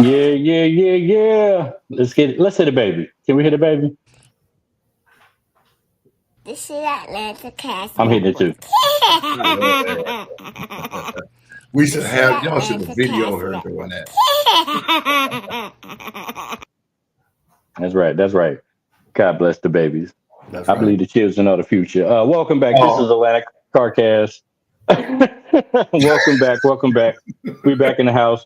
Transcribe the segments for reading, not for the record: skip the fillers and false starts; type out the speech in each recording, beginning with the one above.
Yeah. Let's get it. Let's hit a baby. Can we hit a baby? This is Atlanta Cast. I'm hitting it too. We should have y'all should have video her doing that. That's right. God bless the babies. That's I right. believe the children are the future. Welcome back. This is Atlantic Carcast. Welcome back. We're back in the house.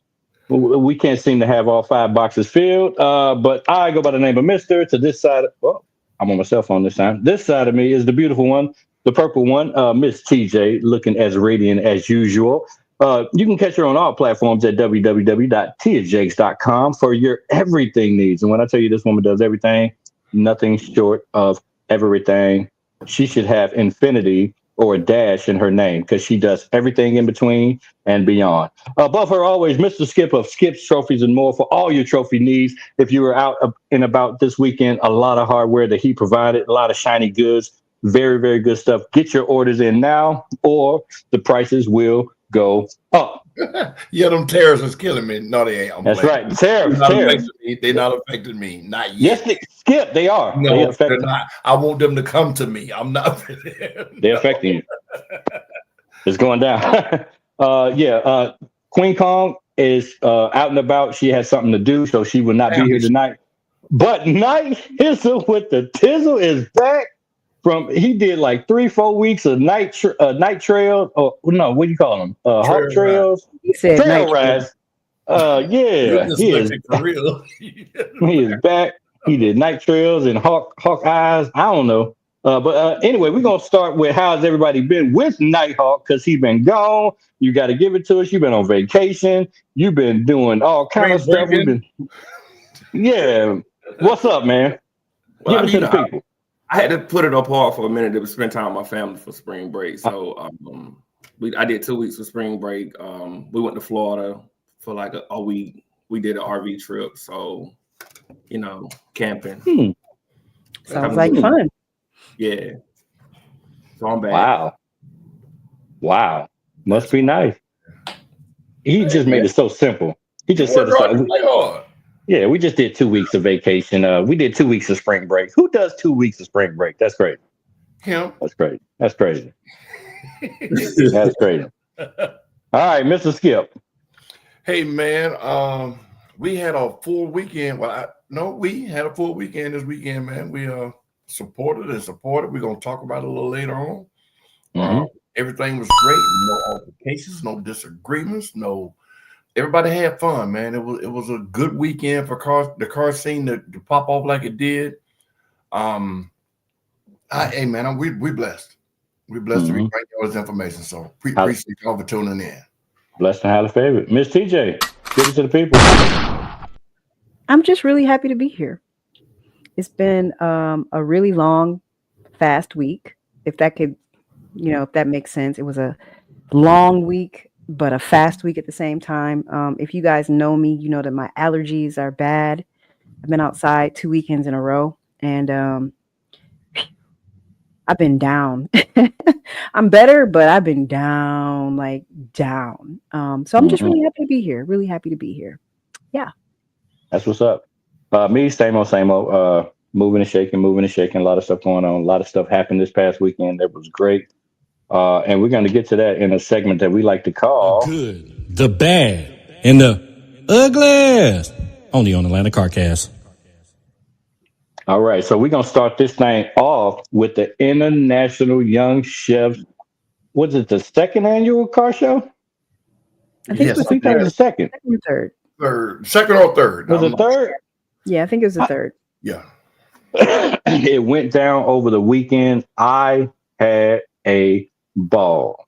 We can't seem to have all 5 boxes filled, but I go by the name of Mister. To this side, well, I'm on my cell phone this time. This side of me is the beautiful one, the purple one, Miss TJ, looking as radiant as usual. You can catch her on all platforms at www.tiajakes.com for your everything needs. And when I tell you this woman does everything, nothing short of everything. She should have infinity or a dash in her name because she does everything in between and beyond. Above her, always Mr. Skip of Skips Trophies and More for all your trophy needs. If you were out and about this weekend, a lot of hardware that he provided, a lot of shiny goods, very, very good stuff. Get your orders in now or the prices will go up. Yeah, them tariffs is killing me. No, they ain't. That's right. Tariffs. They're not affecting me. Not yet. Yes, Skip, they are. No, they're not. I want them to come to me. I'm not. They're affecting you. It's going down. Queen Kong is out and about. She has something to do, so she will not be here tonight. But Night Hizzle with the Tizzle is back. He did like 3-4 weeks of night trails. Or no, what do you call them? Hawk trails. He said trail rides. Yeah, he is for real. He is back. He did night trails and hawk eyes. I don't know. But anyway, we're gonna start with how's everybody been with Nighthawk because he's been gone. You got to give it to us. You've been on vacation. You've been doing all kind of stuff. Yeah. What's up, man? Well, give it to the people. I had to put it apart for a minute to spend time with my family for spring break. So I did 2 weeks of spring break. We went to Florida for like a week. We did an RV trip. So, camping. Sounds like fun. Yeah. So I'm back. Wow. Must be nice. He just made it so simple. He just said it. Yeah, we just did 2 weeks of vacation. We did 2 weeks of spring break. Who does 2 weeks of spring break? That's great. Him. That's great. That's crazy. That's crazy. All right, Mr. Skip. Hey, man. We had a full weekend. We had a full weekend this weekend, man. We supported. We're going to talk about it a little later on. Mm-hmm. Everything was great. No altercations, no disagreements, Everybody had fun, man. It was a good weekend for the car scene to pop off like it did. Hey, man, we blessed. We're blessed to be bringing all this information. So appreciate y'all for tuning in. Blessed and highly favored. Miss TJ, give it to the people. I'm just really happy to be here. It's been a really long, fast week. If that could, if that makes sense. It was a long week, but a fast week at the same time. If you guys know me, you know that my allergies are bad. I've been outside 2 weekends in a row, and I've been down. I'm better, but I've been down. So I'm just really happy to be here. Really happy to be here. Yeah. That's what's up. Me, same old. Moving and shaking. A lot of stuff going on. A lot of stuff happened this past weekend that was great. And we're going to get to that in a segment that we like to call the good, the bad, and the ugly. Only on Atlanta Carcast. All right. So we're going to start this thing off with the International Young Chefs. Was it the second annual car show? I think it was the second. Second or third. Was it third? Yeah, I think it was the third. Yeah. It went down over the weekend. I had a ball.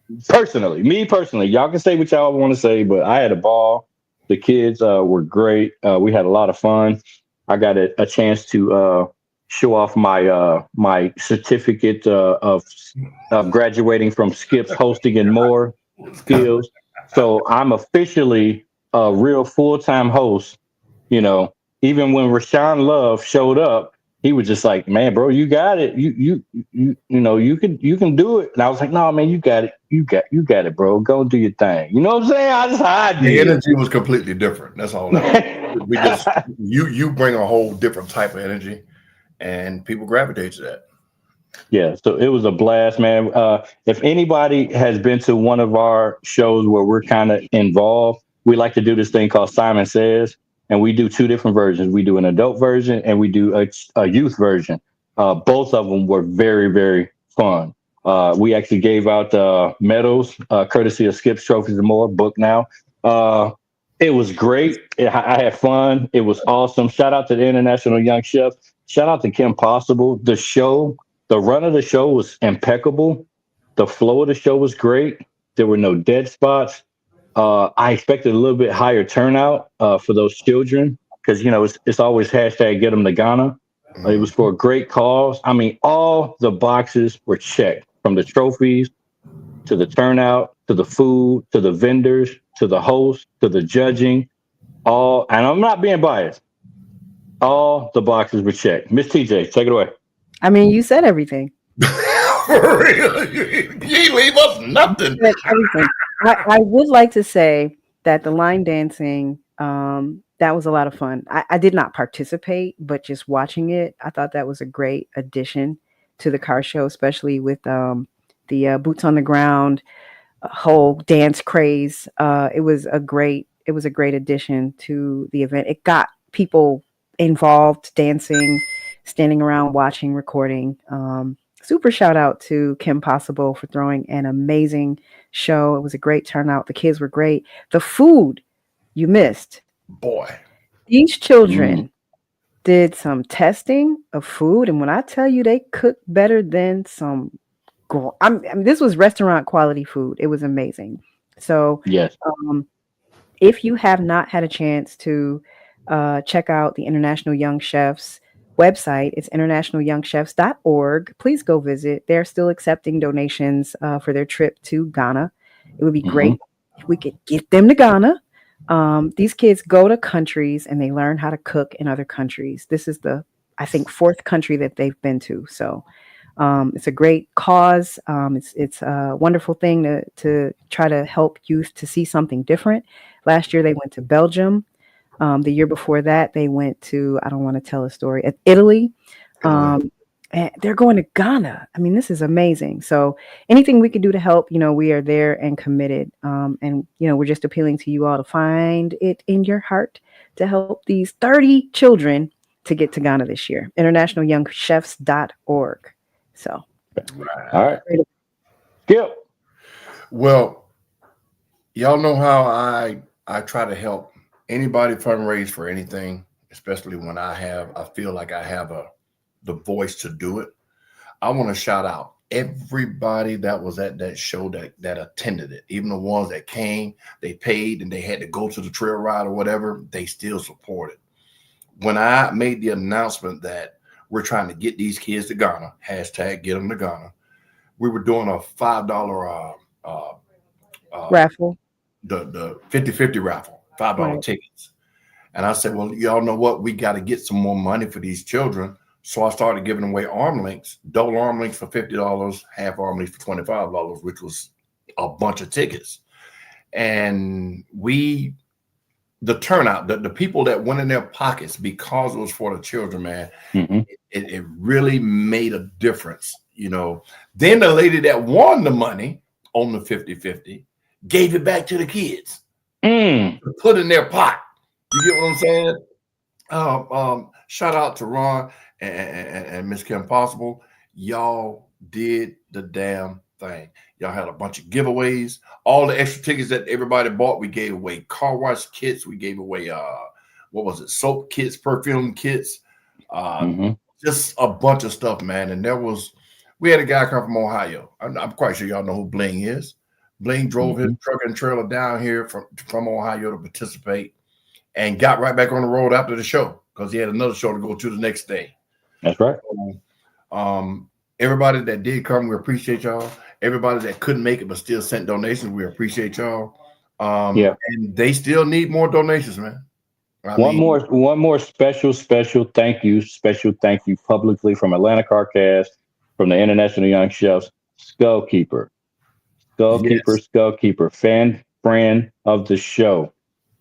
Me personally, y'all can say what y'all want to say, but I had a ball. The kids were great. We had a lot of fun. I got a chance to show off my certificate of graduating from Skip's hosting and more skills. So I'm officially a real full-time host. Even when Rashawn Love showed up, he was just like, man, bro, you got it. You can do it. And I was like, no, man, you got it. You got it, bro. Go do your thing. You know what I'm saying? I just how I The did. energy was completely different. That's all that was. We just you bring a whole different type of energy, and people gravitate to that. Yeah, so it was a blast, man. If anybody has been to one of our shows where we're kind of involved, we like to do this thing called Simon Says, and we do two different versions. We do an adult version and we do a youth version. Both of them were very, very fun. We actually gave out medals, courtesy of Skip's Trophies and More book now. It was great. I had fun. It was awesome. Shout out to the International Young Chef. Shout out to Kim Possible. The run of the show was impeccable. The flow of the show was great. There were no dead spots. I expected a little bit higher turnout for those children because, it's always hashtag get them to Ghana. It was for a great cause. I mean, all the boxes were checked, from the trophies to the turnout, to the food, to the vendors, to the host, to the judging. And I'm not being biased. All the boxes were checked. Miss TJ, take it away. I mean, you said everything. For real, you ain't leave us nothing. Everything. I would like to say that the line dancing, that was a lot of fun. I did not participate, but just watching it, I thought that was a great addition to the car show, especially with the boots on the ground whole dance craze. It was a great addition to the event. It got people involved, dancing, standing around, watching, recording. Super shout out to Kim Possible for throwing an amazing show. It was a great turnout. The kids were great. The food you missed. Boy. These children did some testing of food. And when I tell you they cook better than some, I mean, this was restaurant quality food. It was amazing. So yes, if you have not had a chance to check out the International Young Chefs website, it's internationalyoungchefs.org. Please go visit. They're still accepting donations for their trip to Ghana. It would be great if we could get them to Ghana. These kids go to countries and they learn how to cook in other countries. This is I think, fourth country that they've been to. So it's a great cause. It's a wonderful thing to try to help youth to see something different. Last year, they went to Belgium. The year before that, they went to, I don't want to tell a story, at Italy. And they're going to Ghana. I mean, this is amazing. So anything we could do to help, we are there and committed. And we're just appealing to you all to find it in your heart to help these 30 children to get to Ghana this year. internationalyoungchefs.org. So. All right. Skip. Well, y'all know how I try to help anybody fundraise for anything, especially when I feel like I have the voice to do it. I want to shout out everybody that was at that show that attended it, even the ones that came, they paid and they had to go to the trail ride or whatever, they still supported. When I made the announcement that we're trying to get these kids to Ghana, hashtag get them to Ghana, we were doing a $5 raffle, the 50-50 raffle, $5 tickets. And I said, well, y'all know what? We got to get some more money for these children. So I started giving away arm links, double arm links for $50, half arm links for $25, which was a bunch of tickets. And the turnout, the people that went in their pockets because it was for the children, man, it really made a difference. Then the lady that won the money on the 50-50 gave it back to the kids to put in their pot. You get what I'm saying? Shout out to Ron and Miss Kim Possible. Y'all did the damn thing. Y'all had a bunch of giveaways. All the extra tickets that everybody bought, we gave away car wash kits. We gave away soap kits, perfume kits, just a bunch of stuff, man. And we had a guy come from Ohio. I'm quite sure y'all know who Bling is. Bling drove his truck and trailer down here from Ohio to participate and got right back on the road after the show because he had another show to go to the next day. That's right. Everybody that did come, we appreciate y'all. Everybody that couldn't make it but still sent donations, we appreciate y'all. And they still need more donations, man. One more special thank you publicly from Atlanta Carcast, from the International Young Chefs, Skullkeeper, fan friend of the show.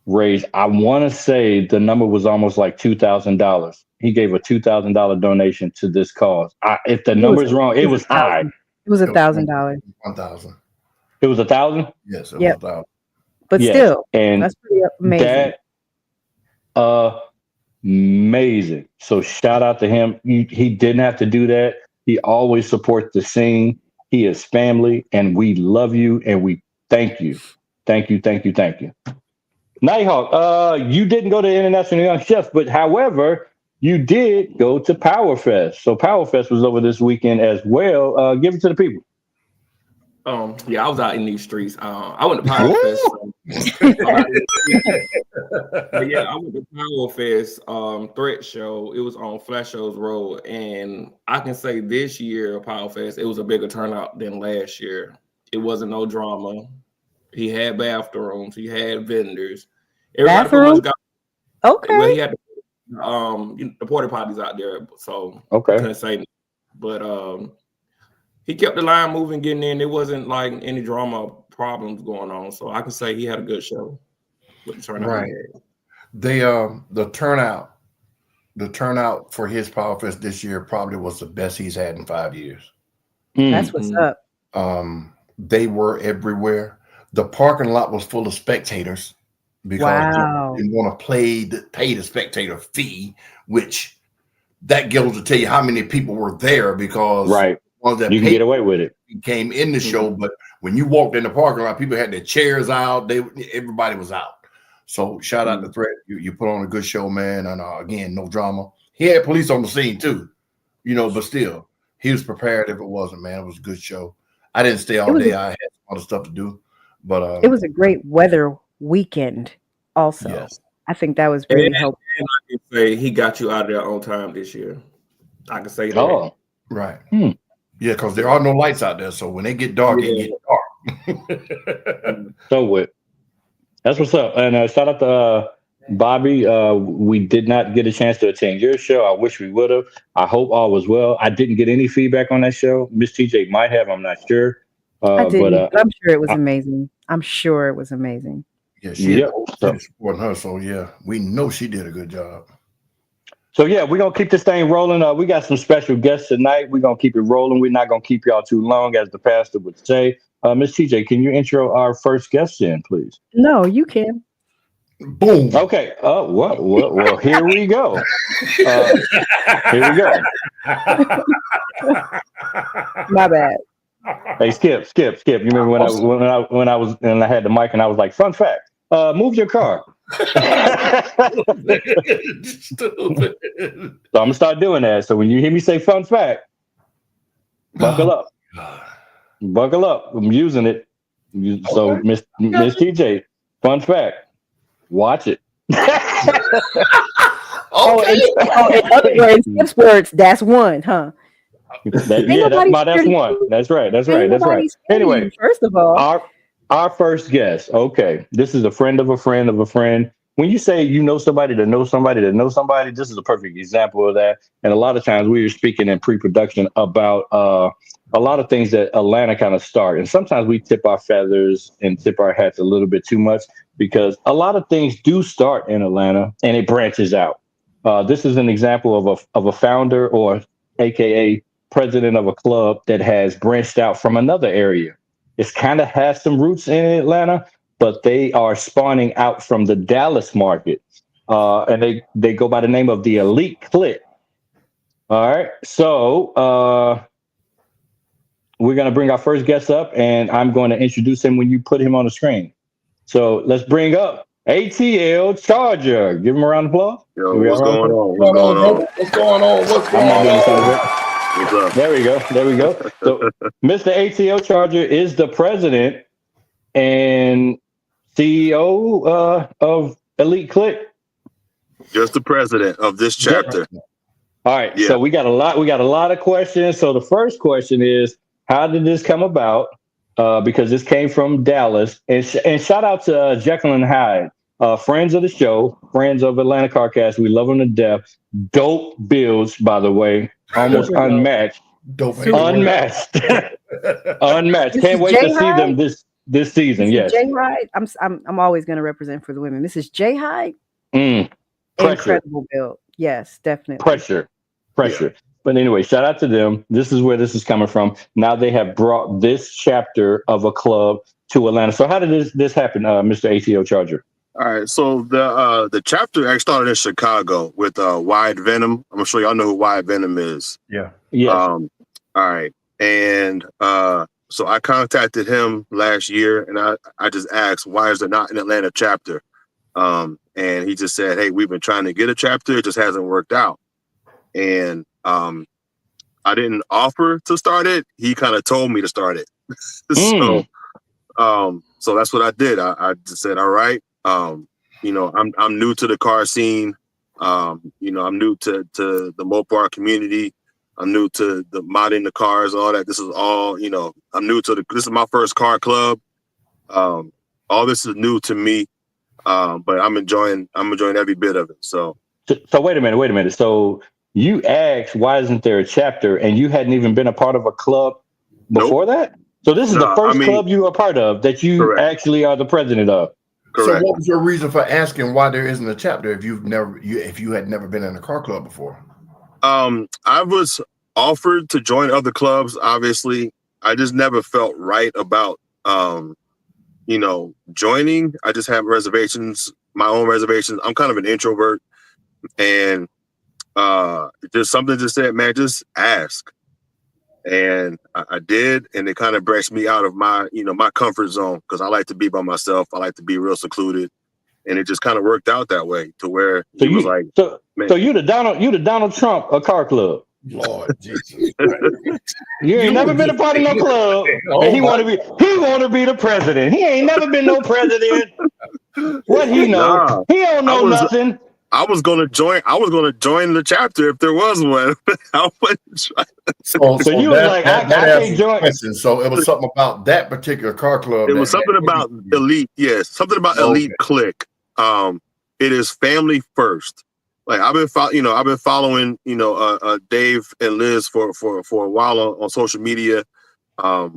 Raised, I want to say the number was almost like $2,000. He gave a $2,000 donation to this cause. If the number is wrong, it was high. It was $1,000. 1,000. It was 1,000. Yes, it was 1,000. But still, and that's pretty amazing. Amazing. So shout out to him. He didn't have to do that. He always supports the scene. He is family, and we love you, and we thank you. Thank you. Nighthawk, you didn't go to International Young Chefs, but however, you did go to PowerFest. So PowerFest was over this weekend as well. Give it to the people. Yeah, I was out in these streets. I went to PowerFest. I went to PowerFest Threat Show. It was on Flash Shows Road, and I can say this year PowerFest, it was a bigger turnout than last year. It wasn't no drama. He had bathrooms. He had vendors. Everybody pretty much got. Okay. Well, he had the porta potties out there, so okay. I couldn't say anything. But he kept the line moving, getting in. There wasn't like any drama problems going on, so I can say he had a good show. With the turnout. Right. The turnout for his PowerFest this year probably was the best he's had in 5 years. That's what's up. They were everywhere. The parking lot was full of spectators because they didn't want to pay the spectator fee, which that goes to tell you how many people were there, because ones that you can get away with it came in the show. But when you walked in the parking lot, people had their chairs out. Everybody was out. So shout out to Threat. You put on a good show, man. And again, no drama. He had police on the scene too, but still, he was prepared if it wasn't, man. It was a good show. I didn't stay all day. I had other stuff to do. But it was a great weather weekend also. Yes. I think that was really helpful. And I can say he got you out of there on time this year. I can say that. Oh, right. Yeah, because there are no lights out there. So when they get dark, it gets dark. So that's what's up. And shout out to Bobby. We did not get a chance to attend your show. I wish we would have. I hope all was well. I didn't get any feedback on that show. Miss TJ might have. I'm not sure. I didn't, but I'm sure it was amazing. I'm sure it was amazing. Yeah, she supporting her. So yeah, we know she did a good job. So yeah, we're gonna keep this thing rolling. We got some special guests tonight. We're gonna keep it rolling. We're not gonna keep y'all too long, as the pastor would say. Miss TJ, can you intro our first guest in, please? No, you can. Boom. Okay. Well, here we go. Here we go. My bad. Hey, Skip. You remember when I had the mic and I was like, fun fact, move your car. Stupid. So I'm gonna start doing that. So when you hear me say fun fact, buckle up. Buckle up. I'm using it. So Miss TJ, fun fact. Watch it. In other words, that's one, huh? That's one. That's right. Anyway, first of all, our first guest. Okay, this is a friend of a friend of a friend. When you say you know somebody to know somebody to know somebody, this is a perfect example of that. And a lot of times we were speaking in pre-production about a lot of things that Atlanta kind of start. And sometimes we tip our feathers and tip our hats a little bit too much, because a lot of things do start in Atlanta and it branches out. This is an example of a founder, or AKA president of a club, that has branched out from another area. It's kind of has some roots in Atlanta, but they are spawning out from the Dallas market. And they go by the name of the Elite Click. All right. So we're going to bring our first guest up, and I'm going to introduce him when you put him on the screen. So let's bring up ATL Charger. Give him a round of applause. Yo, what's going on? What's going on? There we go. So Mr. ATL Charger is the president and CEO of Elite Click. Just the president of this chapter. All right. Yeah. So we got a lot of questions. So the first question is, how did this come about? Because this came from Dallas. And shout out to Jekyll and Hyde. friends of the show, friends of Atlanta Carcast. We love them to death. Dope builds, by the way, almost unmatched. Dope. Unmatched. Unmatched. Can't wait to see them this season. Mrs. Yes. J Hyde. I'm always going to represent for the women. Mrs. J Hyde. Pressure. Incredible build. Yes, definitely. Pressure. Yeah. But anyway, shout out to them. This is where this is coming from. Now they have brought this chapter of a club to Atlanta. So how did this happen, Mr. ATL Charger? All right, so the chapter actually started in Chicago with Wide Venom. I'm sure y'all know who Wide Venom is. Yeah. Yes. All right, and so I contacted him last year, and I just asked, why is there not an Atlanta chapter? And he just said, hey, we've been trying to get a chapter, it just hasn't worked out. And I didn't offer to start it. He kind of told me to start it. So that's what I did. I just said, all right. I'm new to the car scene. I'm new to the Mopar community. I'm new to the modding the cars, all that. This is all, I'm new to this is my first car club. All this is new to me. But I'm enjoying every bit of it. So wait a minute. So you asked, why isn't there a chapter? And you hadn't even been a part of a club before that? So this is the first club you are a part of that you actually are the president of. Correct. So what was your reason for asking why there isn't a chapter if you had never been in a car club before? I was offered to join other clubs. Obviously, I just never felt right about joining. I just have reservations, my own reservations. I'm kind of an introvert, and just something just said, man, just ask. And I did, and it kind of brushed me out of my comfort zone, because I like to be by myself. I like to be real secluded, and it just kind of worked out that way to where so he was like, so you the Donald Trump of car club. Lord Jesus, you ain't never been a part of no club, and he want to be the president. He ain't never been no president. What he know? Nah, he don't know nothing. I was gonna join the chapter if there was one. I wouldn't try. So you was like, I can't join. So it was something about that particular car club. It was something about elite. Yes, something about elite clique. It is family first. Like I've been following Dave and Liz for a while on social media. They're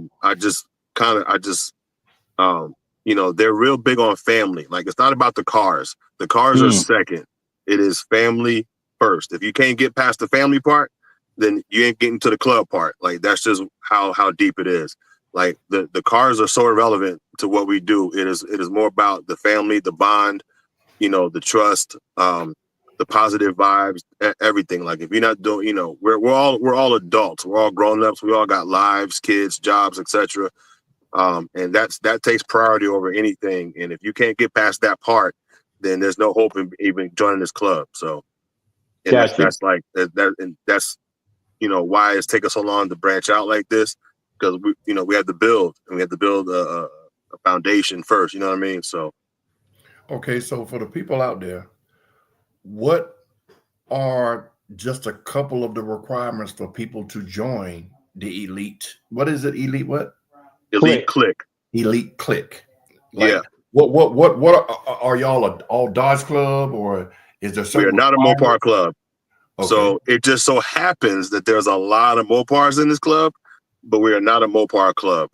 real big on family. Like it's not about the cars. The cars are second. It is family first. If you can't get past the family part, then you ain't getting to the club part. Like that's just how deep it is. Like the cars are so irrelevant to what we do. It is more about the family, the bond, the trust, the positive vibes, everything. Like if you're not doing, we're all adults. We're all grown-ups. We all got lives, kids, jobs, etc. And that takes priority over anything. And if you can't get past that part, then there's no hope in even joining this club. So, and that's like that, and that's why it's taken so long to branch out like this, because we have to build, and we have to build a foundation first. You know what I mean? So, okay. So for the people out there, what are just a couple of the requirements for people to join the elite? What is it? Elite what? Elite clique. Elite clique. Yeah. What are y'all all Dodge Club, or is there something? We are not a Mopar club. Okay. So it just so happens that there's a lot of Mopars in this club, but we are not a Mopar club.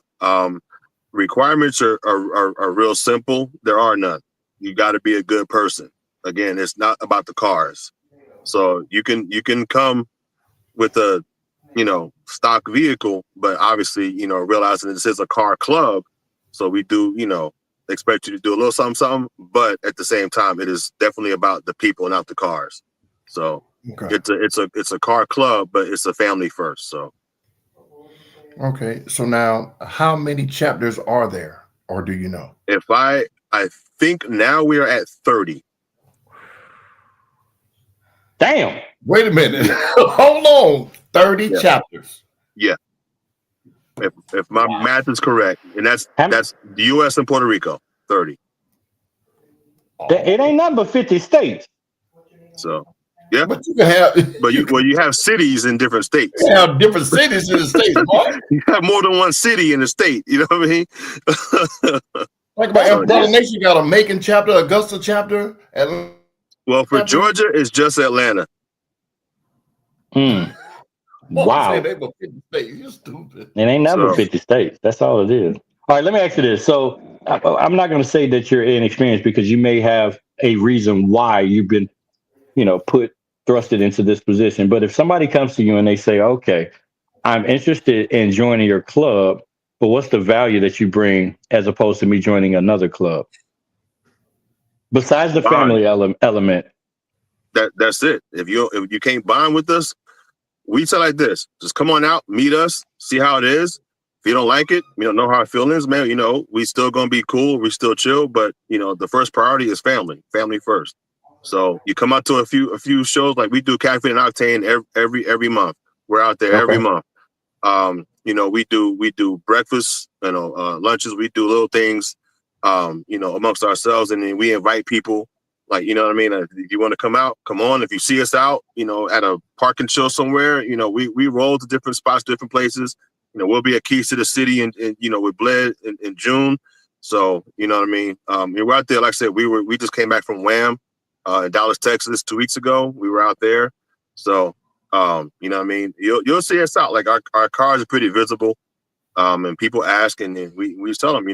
Requirements are real simple. There are none. You got to be a good person. Again, it's not about the cars. So you can come with a stock vehicle, but obviously realizing this is a car club, so we do expect you to do a little something, but at the same time, it is definitely about the people, not the cars. So it's a car club, but it's a family first. So okay. So now, how many chapters are there, or do you know? If I think now we are at 30. Damn. Wait a minute. Hold on. 30 chapters. Yeah. If my math is correct, and that's the U.S. and Puerto Rico, 30. It ain't nothing but 50 states. So yeah, but you can have, you have cities in different states. You have different cities in the states, boy. You have more than one city in the state. You know what I mean? Like about So, Brother Nation got a Macon chapter, Augusta chapter. well, for Georgia, it's just Atlanta. Wow. They were 50 states. You're stupid. It ain't never So- 50 states. That's all it is. All right, let me ask you this. So I'm not going to say that you're inexperienced because you may have a reason why you've been, thrusted into this position. But if somebody comes to you and they say, okay, I'm interested in joining your club, but what's the value that you bring as opposed to me joining another club? Besides the family element. That's it. If you can't bond with us, we say like this: just come on out, meet us, see how it is. If you don't like it, know how our feelings, man. We still gonna be cool. We still chill, but the first priority is family first. So you come out to a few shows like we do Caffeine and Octane every month. We're out there every month. We do breakfast, lunches. We do little things, amongst ourselves, and then we invite people. Like, you know what I mean? If you want to come out, come on. If you see us out, at a parking show somewhere, we roll to different spots, different places. We'll be at Keys to the City and with Bled in June. So, you know what I mean? We're out there. Like I said, we just came back from Wham in Dallas, Texas 2 weeks ago. We were out there. So, you know what I mean? You'll see us out. Like our cars are pretty visible. And people ask, and then we just tell them,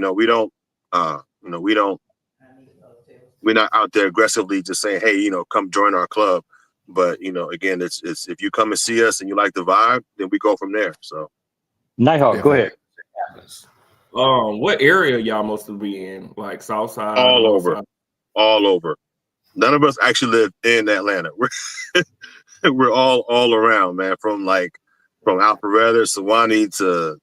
we're not out there aggressively just saying, hey, come join our club. But, again, it's if you come and see us and you like the vibe, then we go from there. So Nighthawk, go ahead. What area y'all mostly be in? Like South Side? all North over. Side? All over. None of us actually live in Atlanta. We're all around, man. From Alpharetta, Sewanee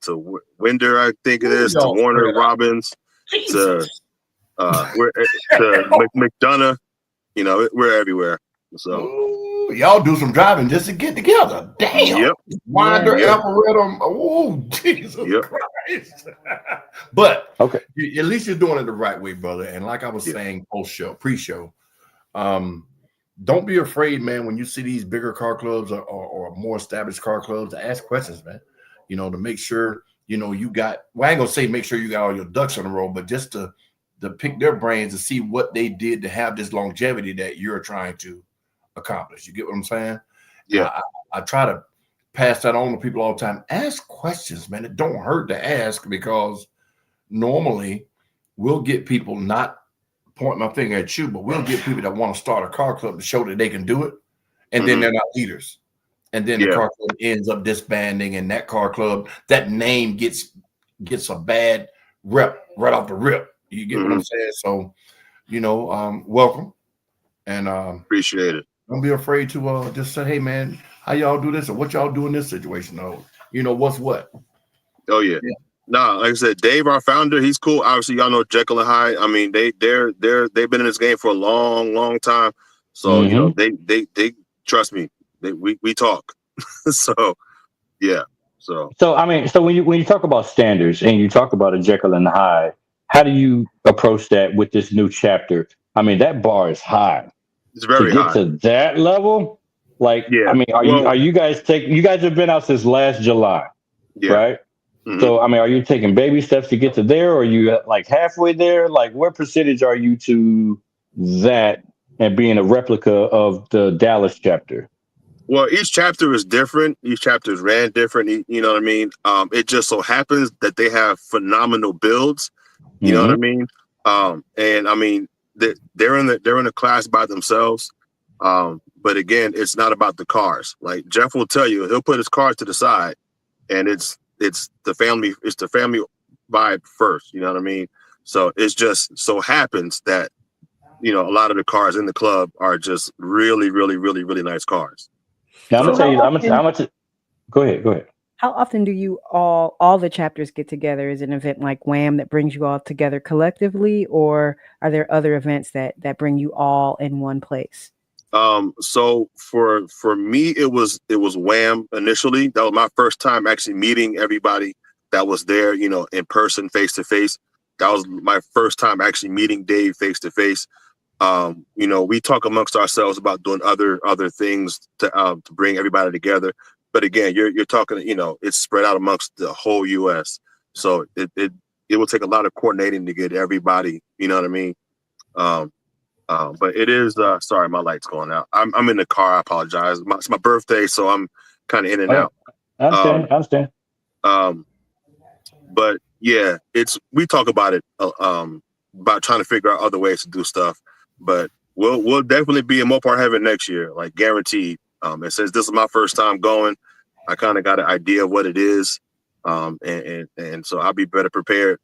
to Winder, I think it is, to Warner Robins, to McDonough. We're everywhere. So Ooh, y'all do some driving just to get together. Damn. Yep. Winder, Alpharetta. Oh, Jesus Christ. But okay, at least you're doing it the right way, brother. And like I was saying pre-show, don't be afraid, man, when you see these bigger car clubs or more established car clubs, to ask questions, man. To make sure, you got, well, I ain't gonna say make sure you got all your ducks in a row, but just to pick their brains to see what they did to have this longevity that you're trying to accomplish. You get what I'm saying? Yeah. I try to pass that on to people all the time. Ask questions, man. It don't hurt to ask, because normally we'll get people, not point my finger at you, but we'll get people that want to start a car club to show that they can do it. And then they're not leaders. And then the car club ends up disbanding, and that car club, that name gets a bad rep right off the rip. You get what I'm saying? So, welcome. And appreciate it. Don't be afraid to just say, hey, man, how y'all do this, or what y'all do in this situation? What's what? Oh, yeah. Nah, like I said, Dave, our founder, he's cool. Obviously, y'all know Jekyll and Hyde. I mean, they've been in this game for a long, long time. So, they trust me. We talk. So, yeah. So I mean, so when you talk about standards and you talk about a Jekyll and Hyde, how do you approach that with this new chapter? I mean, that bar is high. It's very to get high. to that level. Like, I mean, are you guys you guys have been out since last July, right? So, I mean, are you taking baby steps to get to there, or are you like halfway there? Like, what percentage are you to that and being a replica of the Dallas chapter? Well, each chapter is different. Each chapter is ran different. You know what I mean? It just so happens that they have phenomenal builds. You know what I mean? And I mean, they're in a class by themselves. But again, it's not about the cars. Like Jeff will tell you, he'll put his cars to the side, and it's the family vibe first. You know what I mean? So it's just so happens that a lot of the cars in the club are just really, really, really, really nice cars. Now, I'm gonna tell you. I'm gonna go ahead. How often do you all the chapters get together? Is it an event like Wham that brings you all together collectively, or are there other events that bring you all in one place? So for me, it was Wham initially. That was my first time actually meeting everybody that was there, in person, face to face. That was my first time actually meeting Dave face to face. We talk amongst ourselves about doing other things to bring everybody together. But again, you're talking, it's spread out amongst the whole U.S. So it will take a lot of coordinating to get everybody. You know what I mean? But it is. Sorry, my light's going out. I'm in the car. I apologize. It's my birthday, so I'm kind of in and out. I understand. But yeah, we talk about it about trying to figure out other ways to do stuff. But we'll definitely be in Mopar Heaven next year, like guaranteed. And since this is my first time going, I kind of got an idea of what it is, and so I'll be better prepared.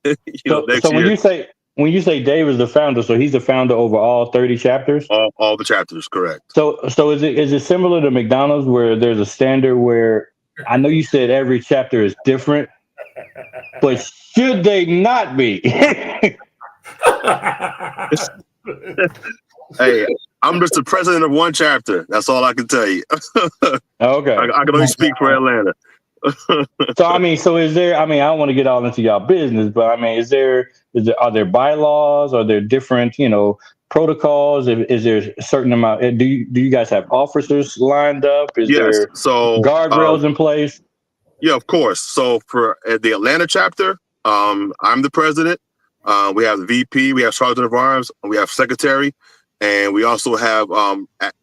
Next year. When you say Dave is the founder, so he's the founder over all 30 chapters? All the chapters, correct. So is it similar to McDonald's where there's a standard where I know you said every chapter is different, but should they not be? Hey, I'm just the president of one chapter. That's all I can tell you. Okay. I can only speak for Atlanta. So is there, I don't want to get all into y'all business, but are there bylaws? Are there different, protocols? Is there a certain amount? Do you guys have officers lined up? Is there guardrails in place? Yeah, of course. So for the Atlanta chapter, I'm the president. We have the VP, we have Sergeant of Arms, we have secretary, and we also have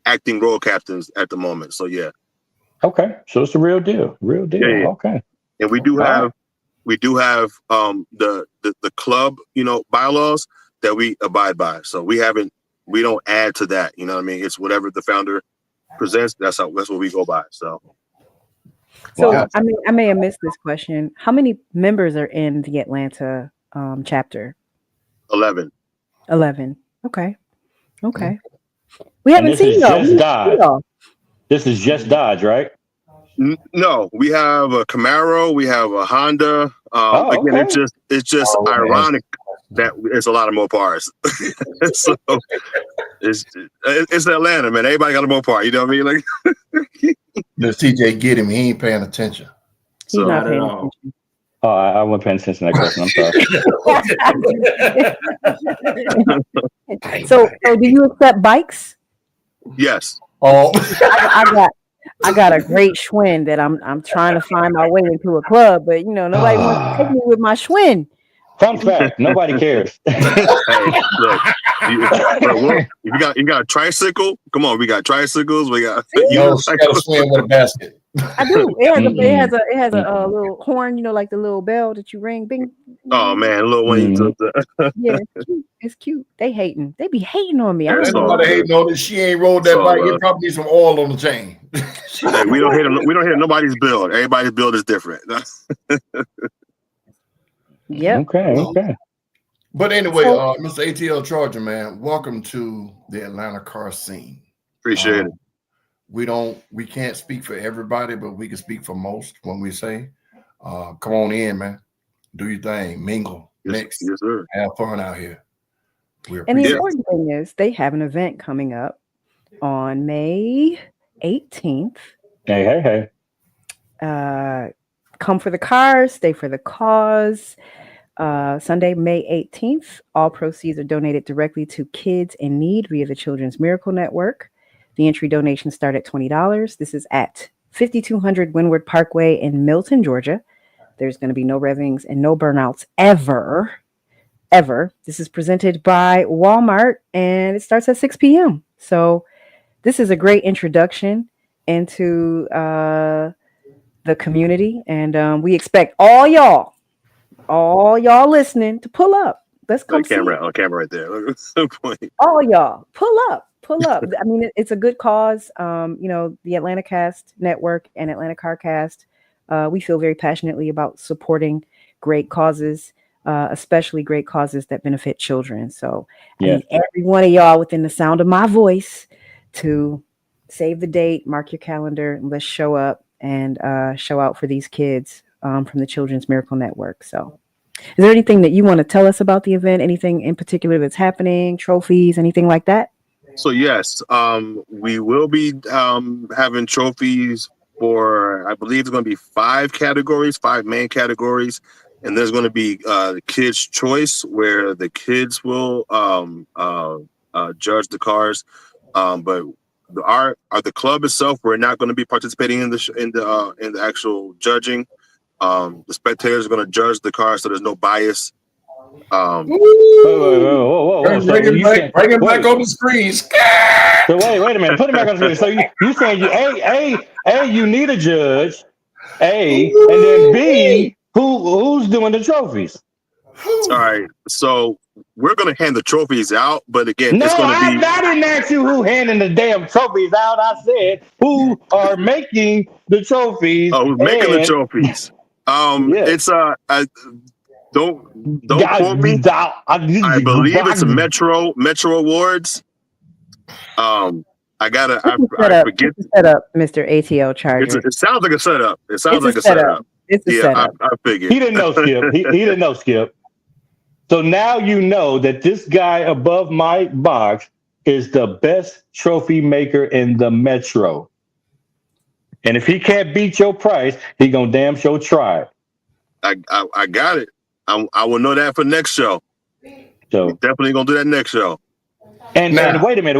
acting road captains at the moment. So yeah. Okay, so it's a real deal. Yeah. Okay. And we do have the club, bylaws that we abide by. So we don't add to that. You know what I mean? It's whatever the founder presents. That's what we go by. So wow. I may have missed this question. How many members are in the Atlanta chapter? 11. 11. Okay. We haven't seen y'all. This is just Dodge, right? No, we have a Camaro, we have a Honda. Again, it's just ironic that it's a lot of Mopars. So it's Atlanta, man. Everybody got a Mopar. You know what I mean? Like, Does TJ get him? He ain't paying attention. He's not paying attention. Oh, I wasn't paying attention to that question. I'm sorry. So do you accept bikes? Yes. Oh, I got a great Qwueen that I'm trying to find my way into a club, but nobody wants to take me with my Qwueen. Fun fact: nobody cares. Hey, look, you got a tricycle. Come on, we got tricycles. We got swim with a basket. I do. It has a little horn, like the little bell that you ring. Bing. Oh man, little one. Yeah, it's cute. They be hating on me. Ain't nobody hating on it. She ain't rolled that bike. You probably need some oil on the chain. Hey, we don't hit nobody's build. Everybody's build is different. Yeah. Okay. But anyway, Mr. ATL Charger, man, welcome to the Atlanta car scene. Appreciate it. We can't speak for everybody, but we can speak for most when we say, come on in, man. Do your thing, mingle, mix, yes, sir. Have fun out here. And the important thing is they have an event coming up on May 18th. Hey. Come for the cars, stay for the cause. Sunday, May 18th, all proceeds are donated directly to kids in need via the Children's Miracle Network. The entry donations start at $20. This is at 5200 Windward Parkway in Milton, Georgia. There's going to be no revvings and no burnouts ever. This is presented by Walmart, and it starts at 6 p.m. So this is a great introduction into the community, and we expect all y'all listening to pull up. Let's come on camera right there. All y'all pull up. I mean, it's a good cause. The Atlanta Cast Network and Atlanta Car Cast, we feel very passionately about supporting great causes, especially great causes that benefit children. So I need every one of y'all within the sound of my voice to save the date, mark your calendar, and let's show up and show out for these kids from the Children's Miracle Network. So is there anything that you want to tell us about the event? Anything in particular that's happening, trophies, anything like that? So yes, we will be having trophies for, I believe it's going to be 5 main categories. And there's going to be kids' choice, where the kids will judge the cars. But the club itself, we're not going to be participating in the actual judging. The spectators are going to judge the car, so there's no bias. Whoa. So Bring you saying, it back on the screen. so wait a minute. Put it back on the screen. So you saying you need a judge, A, and then B, who's doing the trophies? All right, so we're going to hand the trophies out, but again, No, it's going to be. I didn't ask you who handing the damn trophies out. I said who are making the trophies. Oh, who's making the trophies? Yeah. It's don't quote me. I believe it's a Metro Awards. I forget. It's a setup, Mr. ATL Charger. It sounds like a setup. It sounds like a setup. setup. It's a setup. I figured. He didn't know Skip. He didn't know Skip. So now you know that this guy above my box is the best trophy maker in the Metro. And if he can't beat your price, he gonna damn sure try. I got it. I will know that for next show. So We're definitely gonna do that next show. and wait a minute.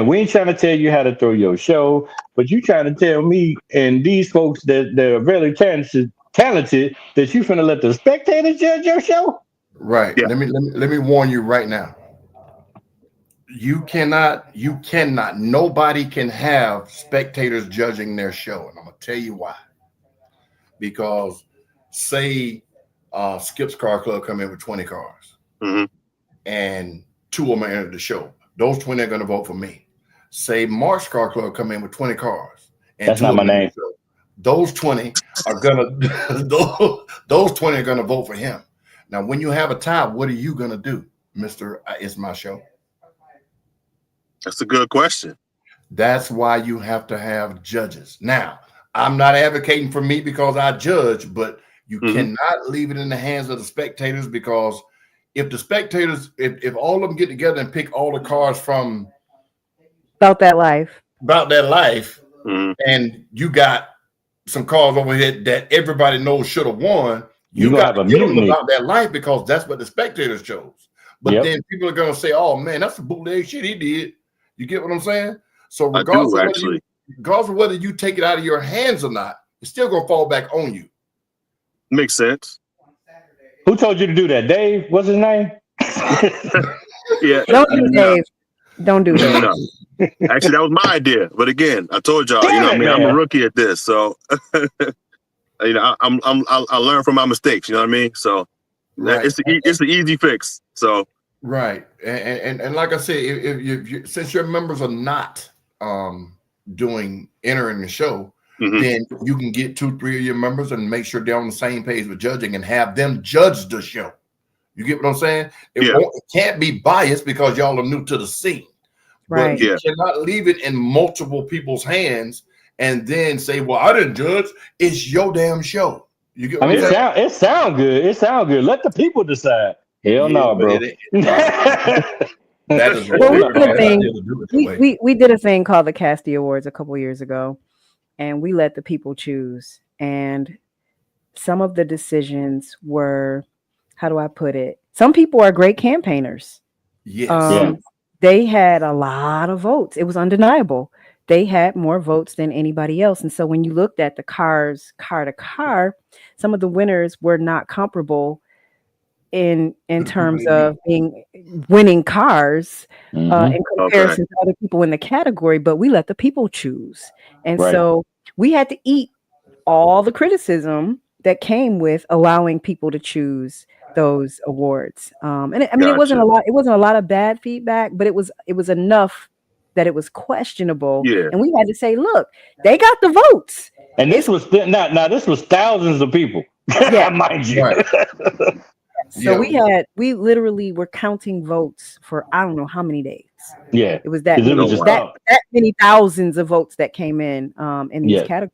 We ain't trying to tell you how to throw your show, but you trying to tell me and these folks that are very talented that you finna let the spectators judge your show? Right. Yeah. Let me warn you right now. You cannot, nobody can have spectators judging their show. And I'm gonna tell you why. Because say Skip's Car Club come in with 20 cars, and 2 of them entered the show. Those 20 are gonna vote for me. Say Mark's Car Club come in with 20 cars, and that's not my name. Those 20 are gonna those 20 are gonna vote for him. Now, when you have a tie, what are you gonna do, Mr. It's My Show? That's a good question. That's why you have to have judges. Now, I'm not advocating for me because I judge, but you cannot leave it in the hands of the spectators, because if the spectators, if all of them get together and pick all the cars from About That Life, and you got some cars over here that everybody knows should have won, you gonna got have to a give them mutiny. About That Life, because that's what the spectators chose. But then people are going to say, oh man, that's the bootleg shit he did. You get what I'm saying? So regardless of whether you take it out of your hands or not, it's still going to fall back on you. Makes sense. Who told you to do that? Dave? What's his name? Yeah. don't do Dave. Don't do that. No. Actually, that was my idea. But again, I told y'all, I'm a rookie at this, so I learn from my mistakes. You know what I mean? So it's the easy fix. So right, and like I said, if since your members are not entering the show, then you can get 2-3 of your members and make sure they're on the same page with judging and have them judge the show. You get what I'm saying? It can't be biased because y'all are new to the scene. Right. But you cannot leave it in multiple people's hands and then say, well, I didn't judge. It's your damn show. You get what I'm saying? It sound good. It sound good. Let the people decide. Hell no, bro. That is we did a thing called the Casty Awards a couple years ago, and we let the people choose. And some of the decisions were, how do I put it? Some people are great campaigners. Yes. They had a lot of votes. It was undeniable. They had more votes than anybody else. And so when you looked at the cars, car to car, some of the winners were not comparable in terms of winning cars in comparison to other people in the category, but we let the people choose. And so we had to eat all the criticism that came with allowing people to choose those awards. It wasn't a lot of bad feedback, but it was enough that it was questionable. Yeah. And we had to say, look, they got the votes. And this was this was thousands of people. Yeah. Mind you. Right. So we literally were counting votes for I don't know how many days. Yeah. It was that many thousands of votes that came in these categories.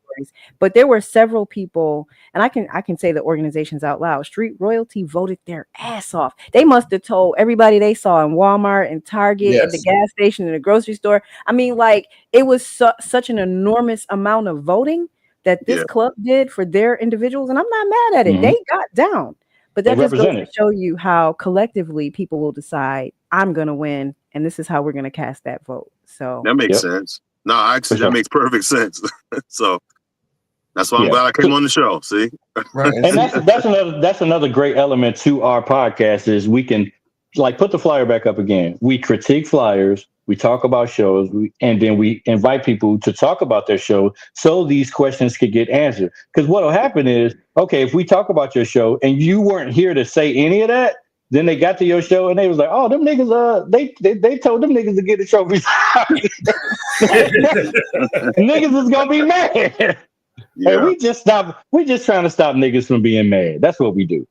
But there were several people, and I can say the organizations out loud. Street Royalty voted their ass off. They must have told everybody they saw in Walmart and Target and the gas station and the grocery store. I mean, like, it was such an enormous amount of voting that this club did for their individuals, and I'm not mad at it. They got down. But that just goes to show you how collectively people will decide, I'm going to win, and this is how we're going to cast that vote. So that makes sense. No, actually, that makes perfect sense. So That's why I'm glad I came on the show. See, Right. And that's another great element to our podcast is we can like put the flyer back up again. We critique flyers, we talk about shows, and then we invite people to talk about their show so these questions could get answered. Because what'll happen is, okay, if we talk about your show and you weren't here to say any of that, then they got to your show and they was like, oh, them niggas, they told them niggas to get the trophies. Niggas is gonna be mad. yeah. Hey, we just trying to stop niggas from being mad. That's what we do.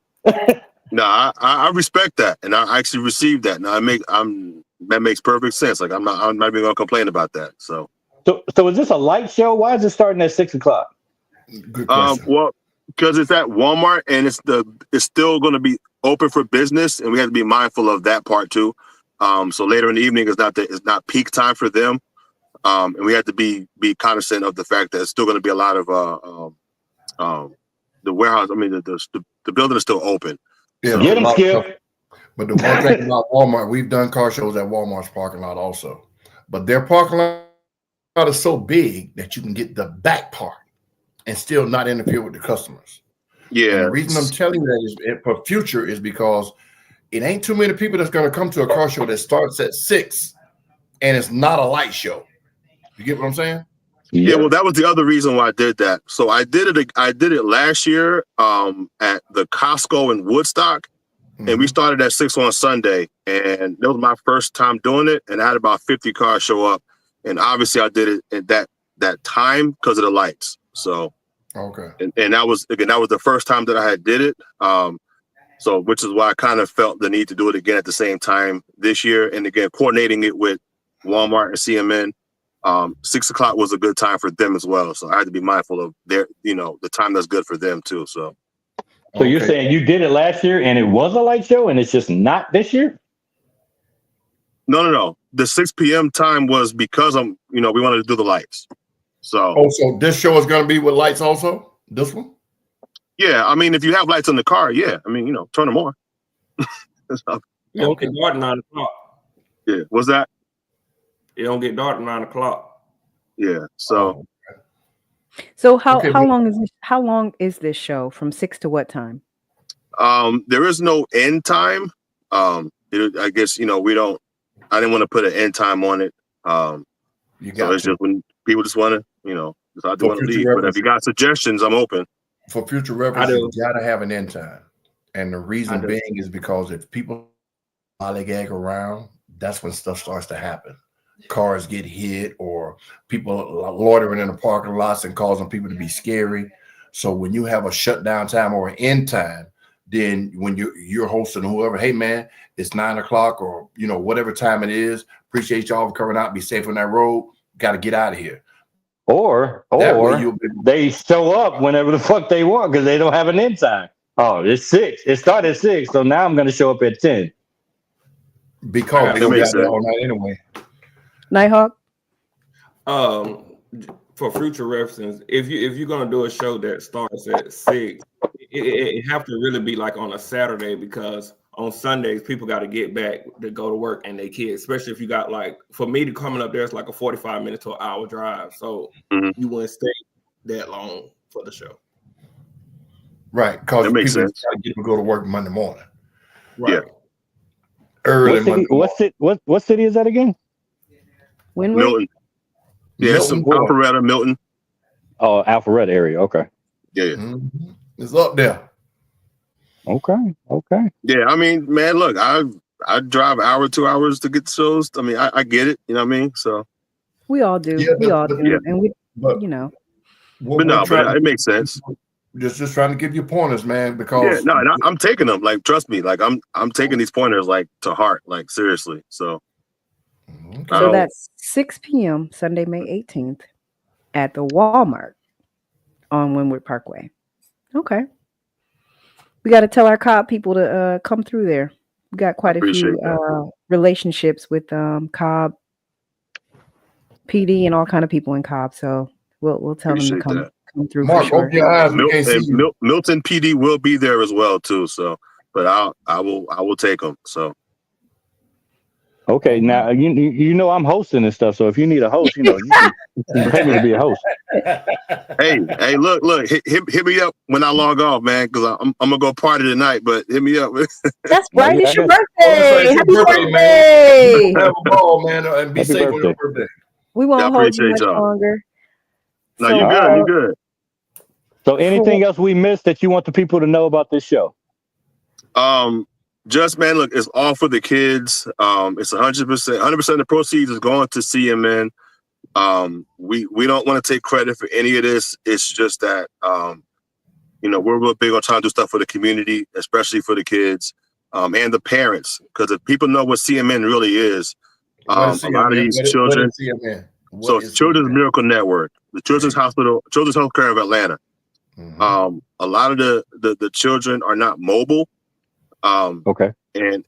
No, I respect that, and I actually received that. Now that makes perfect sense. Like I'm not even gonna complain about that. So is this a light show? Why is it starting at 6 o'clock? Good question. well, because it's at Walmart and it's still going to be open for business, and we have to be mindful of that part too. So later in the evening is not peak time for them, and we have to be cognizant of the fact that it's still going to be a lot of the warehouse. I mean, the building is still open. Yeah, Get him, Skip. But the one thing about Walmart, we've done car shows at Walmart's parking lot also. But their parking lot is so big that you can get the back part and still not interfere with the customers. Yeah. And the reason I'm telling you that is for future is because it ain't too many people that's going to come to a car show that starts at 6 and it's not a light show. You get what I'm saying? Yeah, well, that was the other reason why I did that. So I did it last year at the Costco in Woodstock, and we started at 6 on Sunday, and that was my first time doing it, and I had about 50 cars show up, and obviously I did it at that time because of the lights. So okay, and that was the first time that I had did it. So which is why I kind of felt the need to do it again at the same time this year, and again coordinating it with Walmart and CMN. 6 o'clock was a good time for them as well. So I had to be mindful of their, the time that's good for them too. So you're saying you did it last year and it was a light show and it's just not this year? No. The 6 p.m. time was because we wanted to do the lights. So so this show is going to be with lights also? This one? Yeah. I mean, if you have lights in the car, yeah. I mean, turn them on. It don't get dark at 9 o'clock. Yeah. What's that? It don't get dark at 9 o'clock. Yeah. So. So how long is this show from 6 to what time? There is no end time. I guess I didn't want to put an end time on it. So it's just when people just want to decide they want to leave. But if you got suggestions, I'm open. For future reference, you got to have an end time, and the reason being is because if people lollygag around, that's when stuff starts to happen. Cars get hit or people loitering in the parking lots and causing people to be scary. So when you have a shutdown time or an end time, then when you're hosting whoever, hey man, it's 9 o'clock or whatever time it is. Appreciate y'all for coming out. Be safe on that road. Got to get out of here. Or they show up whenever the fuck they want because they don't have an end time. Oh, it's 6. It started at 6, so now I'm going to show up at 10. Because they got there all night anyway. Nighthawk? For future reference, if you're gonna do a show that starts at 6, it have to really be like on a Saturday because on Sundays people got to get back to go to work and they kids, especially if you got for me to coming up there, it's like a 45-minute to an hour drive, so you wouldn't stay that long for the show. Right, because people makes sense. got to get to go to work Monday morning. Right. Yeah. Early Monday morning. What city is that again? Milton. Yeah, some Alpharetta, Milton. Oh, Alpharetta area. Okay. Yeah. Mm-hmm. It's up there. Okay. Yeah, I mean, man, look, I drive an hour, 2 hours to get shows. I mean, I get it. You know what I mean? So we all do. Yeah, we all do. Yeah. And we, But it makes sense. Just trying to give you pointers, man. Because And I'm taking them. Like, trust me. Like, I'm taking these pointers to heart. Like, seriously. So. So that's 6 p.m. Sunday, May 18th at the Walmart on Wynwood Parkway. Okay. We got to tell our Cobb people to come through there. We got quite a few relationships with Cobb PD and all kind of people in Cobb. So we'll tell them to come through. Mark, for sure. open your eyes. Milton PD will be there as well too. So, but I will take them. So. Okay, now you know I'm hosting and stuff. So if you need a host, you can pay me to be a host. Hey, look, hit me up when I log off, man, because I'm gonna go party tonight. But hit me up. That's No, right. yeah, It's I your got you. birthday. It's your Happy birthday, man. birthday. Have a ball, man, and be Happy safe on your birthday. birthday. We Yeah, I won't hold you appreciate much y'all. longer. No, So you All good. You right. good. So for anything else we missed that you want the people to know about this show? Just man, look, it's all for the kids. It's 100% of the proceeds is going to CMN. We don't want to take credit for any of this. It's just that we're real big on trying to do stuff for the community, especially for the kids, and the parents. Because if people know what CMN really is, What is a lot of CMN? these What children. is CMN? So What it's is Children's CMN? Miracle Network, the Children's Healthcare of Atlanta. Mhm. A lot of the children are not mobile. Okay. And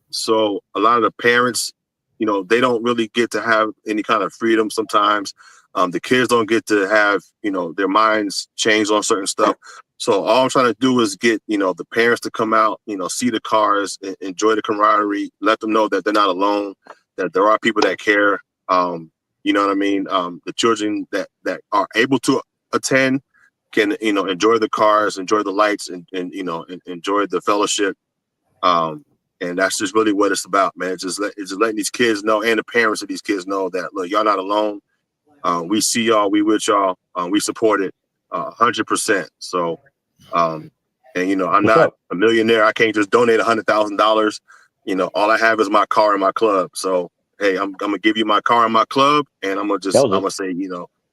so a lot of the parents, they don't really get to have any kind of freedom sometimes. The kids don't get to have, their minds changed on certain stuff. So all I'm trying to do is get, the parents to come out, see the cars, enjoy the camaraderie, let them know that they're not alone, that there are people that care. You know what I mean? The children that are able to attend can, enjoy the cars, enjoy the lights, and enjoy the fellowship. And that's just really what it's about, man. It's just letting these kids know, and the parents of these kids know, that look, y'all not alone. We see y'all, we with y'all, we support it 100%. So, and I'm What's not up? a millionaire. I can't just donate $100,000. All I have is my car and my club. So, hey, I'm gonna give you my car and my club, and I'm That was gonna say,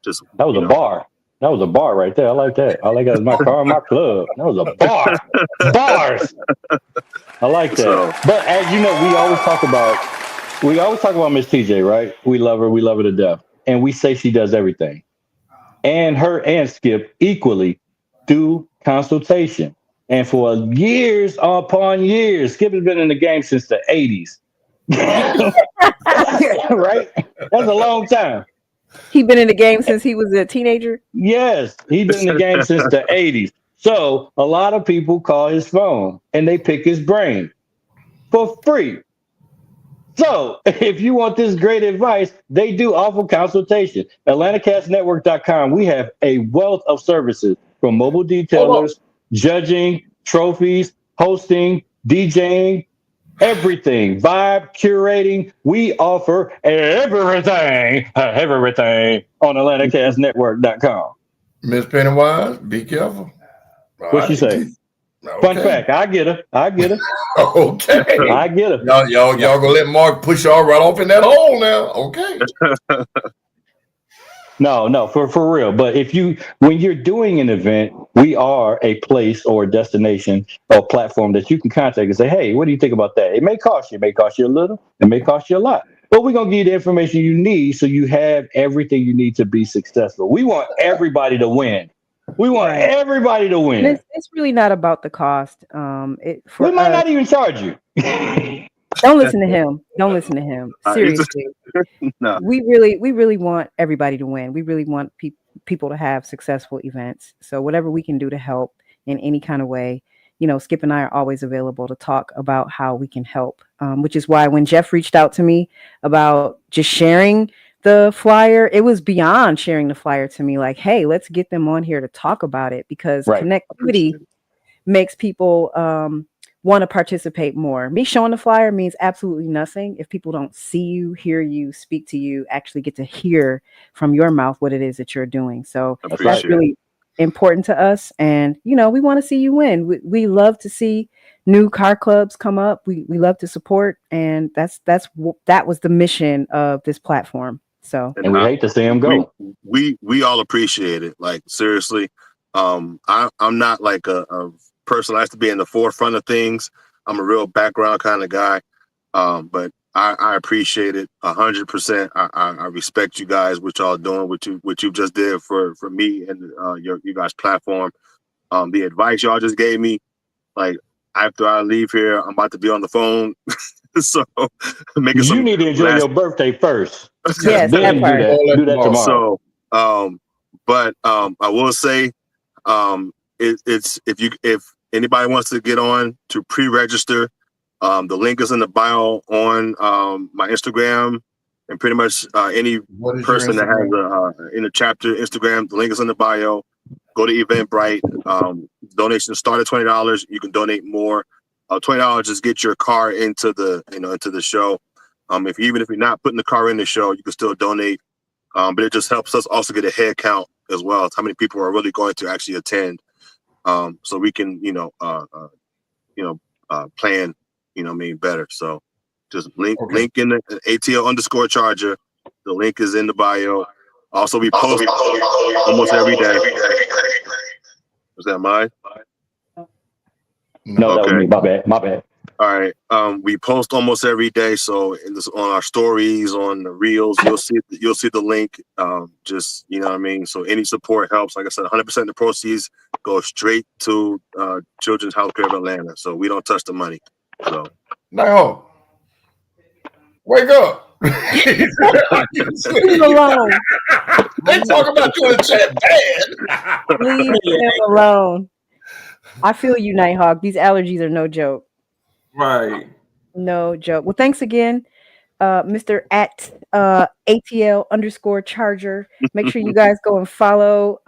just that was a bar. That was a bar right there. I like that. I like that. My car, my club. That was a bar. Bars. I like that. so But as you know, we always talk about Miss TJ, right? We love her. We love her to death, and we say she does everything. And her and Skip equally do consultation. And for years upon years, Skip has been in the game since the 80s. Right? That's a long time. he been in the game since he was a teenager. Yes, he's been in the game since the 80s. So a lot of people call his phone and they pick his brain for free. So if you want this great advice, they do offer consultation. AtlantaCastNetwork.com. We have a wealth of services from mobile Hold on. detailers, judging, trophies, hosting, DJing, everything, vibe, curating. We offer everything on AtlantaCastNetwork.com. Miss Pennywise, be careful. All What she right. say? Fun Okay. fact, I get her. I get her. Okay. I get her. Y'all gonna let Mark push y'all right off in that hole now. Okay. No, for real. But when you're doing an event, we are a place or a destination or platform that you can contact and say, hey, what do you think about that? It may cost you. It may cost you a little. It may cost you a lot. But we're going to give you the information you need so you have everything you need to be successful. We want everybody to win. We want Right. everybody to And win. it's really not about the cost. It We for might us. not even charge you. Don't listen to him. Don't listen to him. Seriously. no, We really want everybody to win. We really want people to have successful events. So whatever we can do to help in any kind of way, Skip and I are always available to talk about how we can help. Which is why when Jeff reached out to me about just sharing the flyer, it was beyond sharing the flyer to me. Like, hey, let's get them on here to talk about it, because Right. connectivity makes people want to participate more. Me showing the flyer means absolutely nothing if people don't see you, hear you, speak to you, actually get to hear from your mouth what it is that you're doing. So That's that's right. really important to us. And, we want to see you win. We love to see new car clubs come up. We love to support. And that was the mission of this platform. So And we hate to see them we go. we all appreciate it. Like seriously, I'm not like a person that has to be in the forefront of things. I'm a real background kind of guy, but I appreciate it 100%. I respect you guys, what y'all doing, what you just did for me and you guys platform. The advice y'all just gave me, like after I leave here, I'm about to be on the phone, so making You some need to enjoy last. your birthday first. yes, that Then do part. that. All that Do that tomorrow. So, but I will say, it's if anybody wants to get on to pre-register, The link is in the bio on my Instagram, and pretty much any person that has in the chapter Instagram, the link is in the bio. Go to Eventbrite. Donations start at $20. You can donate more. $20 just get your car into the show. Even if you're not putting the car in the show, you can still donate. But it just helps us also get a head count as well. How many people are really going to actually attend? So we can plan better. So just link in the ATL _charger. The link is in the bio. Also, we post almost every day. Was that mine? No, that was me. My bad. All right. We post almost every day. So on our stories, on the reels, you'll see the link. Just So any support helps. Like I said, 100% of the proceeds go straight to Children's Healthcare of Atlanta. So we don't touch the money. So no, wake up. Leave him alone. They talk about you in the chat bad. Leave him alone. I feel you, Nighthawk. These allergies are no joke. Right. No joke. Well, thanks again, Mr. at ATL _charger. Make sure you guys go and follow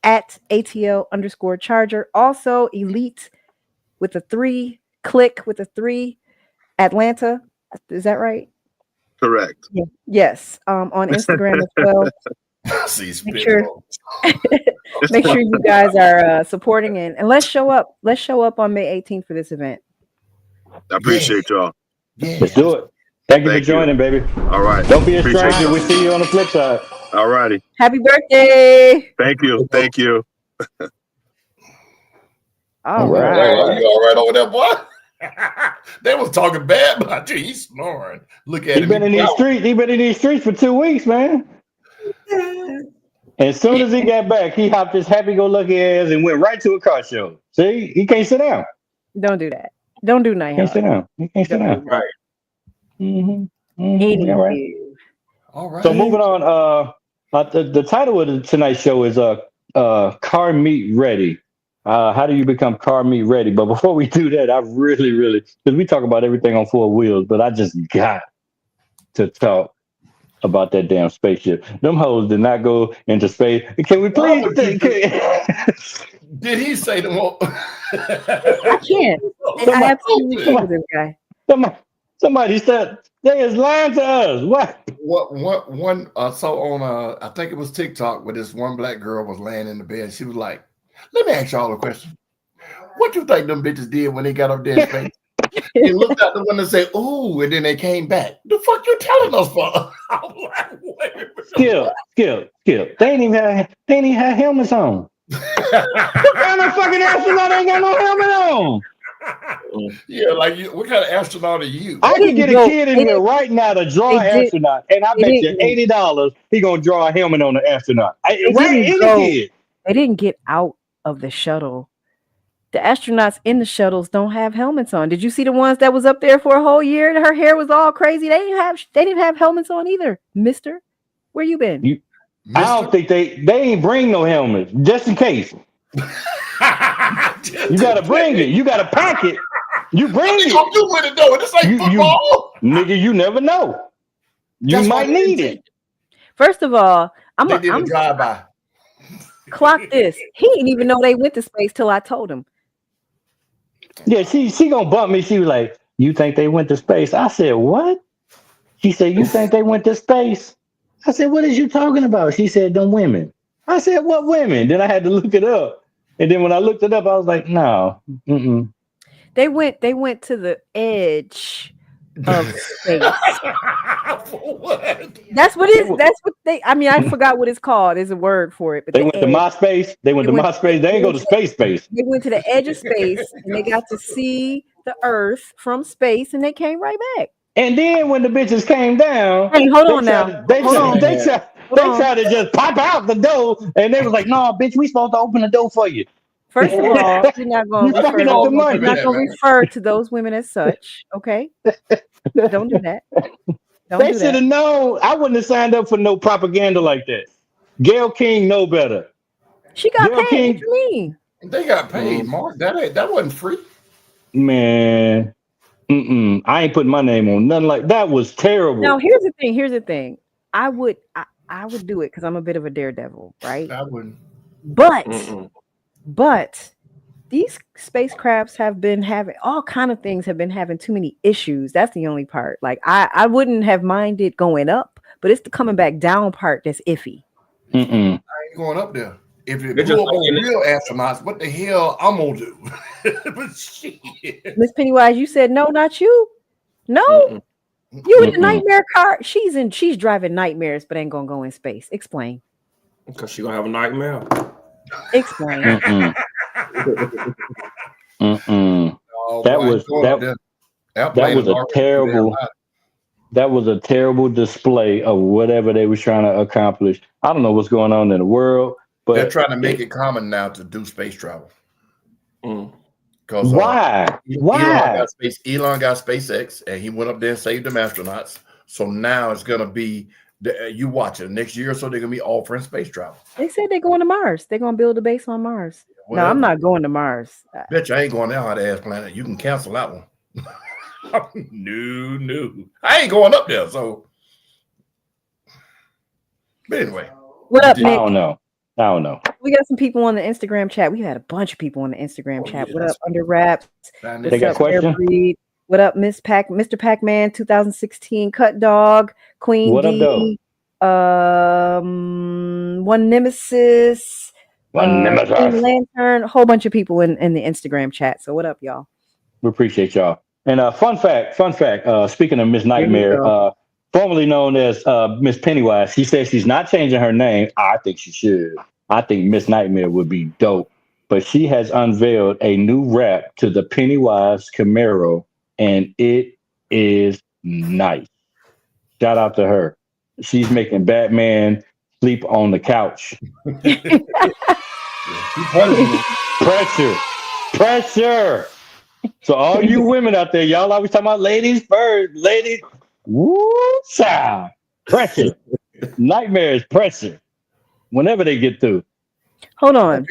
at ATL _charger. Also, Elite with a 3, Click with a 3, Atlanta. Is that right? correct. Yeah. Yes. On Instagram as well. Make sure you guys are supporting and let's show up. Let's show up on May 18th for this event. I appreciate y'all. Yeah. Let's do it. Thank you for joining, baby. All right. Don't be a stranger. We'll see you on the flip side. All righty. Happy birthday. Thank you. Thank you. All right. You all right over there, boy? They was talking bad about you. He's snoring. Look at him. He been in these streets for 2 weeks, man. As soon as he got back, he hopped his happy-go-lucky ass and went right to a car show. See, he can't sit down. Don't do that. Don't do Nighthawk. Can't sit down. He can't sit down. Right. All right. All right. So moving on. The title of tonight's show is Car Meet Ready. How do you become car meet ready? But before we do that, I really, because we talk about everything on 4 wheels, but I just got to talk about that damn spaceship. Them hoes did not go into space. Can we please? Did he say the one? I can't. I absolutely can't with this guy. Somebody said they is lying to us. One so on I think it was TikTok where this one black girl was laying in the bed. She was like, "Let me ask y'all a question. What you think them bitches did when they got up there in space?" They looked out the window and said, "Ooh," and then they came back. The fuck you telling us for? I'm like, wait a minute. Skip. They ain't even had helmets on. What kind of fucking astronaut ain't got no helmet on? Yeah, like what kind of astronaut are you? I can get a kid in here right now to draw an astronaut, and I bet you $80 he gonna draw a helmet on the astronaut. They didn't get out of the shuttle. The astronauts in the shuttles don't have helmets on. Did you see the ones that was up there for a whole year and her hair was all crazy? They didn't have helmets on either. Mister, where you been? I don't think they ain't bring no helmets just in case. You gotta bring it. You gotta pack it. You bring it. What you with it though? This ain't football. Nigga, you never know. You might need it. First of all, I'm drive-by. Clock this. He didn't even know they went to space till I told him. Yeah, she gonna bump me. She was like, "You think they went to space?" I said, "What?" She said, "You think they went to space?" I said, "What is you talking about?" She said, "Them women." I said, "What women?" Then I had to look it up. And then when I looked it up, I was like, "No." They went to the edge of space. What? That's what they I forgot what it's called. There's a word for it. But they went to MySpace. They went to MySpace. They ain't go to space. They went to the edge of space and they got to see the Earth from space and they came right back. And then when the bitches came down, hey, hold on now. They tried to just pop out the door, and they was like, "No, bitch, we supposed to open the door for you." First of all, we're not going to refer to those women as such. Okay, don't do that. They should have known. I wouldn't have signed up for no propaganda like that. Gail King know better. She got paid. What you mean? They got paid, Mark. That wasn't free. Man, I ain't putting my name on nothing like that. Was terrible. Now here's the thing. I would do it because I'm a bit of a daredevil, right? I wouldn't. But these spacecrafts have been having all kind of things, have been having too many issues. That's the only part. Like I wouldn't have minded going up, but it's the coming back down part that's iffy. I ain't going up there. If it blew up on real astronauts, what the hell I'm gonna do? But shit. Miss Pennywise, you said no, not you. No, you in the nightmare car. She's driving nightmares, but ain't gonna go in space. Explain. Because she's gonna have a nightmare. Explain. That was a terrible display of whatever they was trying to accomplish. I don't know what's going on in the world, but they're trying to make it common now to do space travel. Because why? Elon got SpaceX, and he went up there and saved them astronauts. So now it's gonna be you watch it next year or so. They're gonna be offering space travel. They said they're going to Mars. They're gonna build a base on Mars. Whatever. No, I'm not going to Mars. Bet you I ain't going that hot ass planet. You can cancel that one. No. I ain't going up there. So, but anyway, what up, Nick? I don't know. We got some people on the Instagram chat. We had a bunch of people on the Instagram chat. Yeah, what up, Under Wraps? They got questions. What up, Mr. Pac-Man 2016 Cut Dog, Queen what D, One Nemesis, Green Lantern, a whole bunch of people in the Instagram chat. So what up, y'all? We appreciate y'all. And fun fact. Speaking of Miss Nightmare, formerly known as Miss Pennywise, she says she's not changing her name. I think she should. I think Miss Nightmare would be dope. But she has unveiled a new wrap to the Pennywise Camaro, and it is nice. Shout out to her. She's making Batman sleep on the couch. Pressure. So all you women out there, y'all always talking about ladies first, ladies. Woo, child. Pressure. Nightmare is pressure. Whenever they get through. Hold on,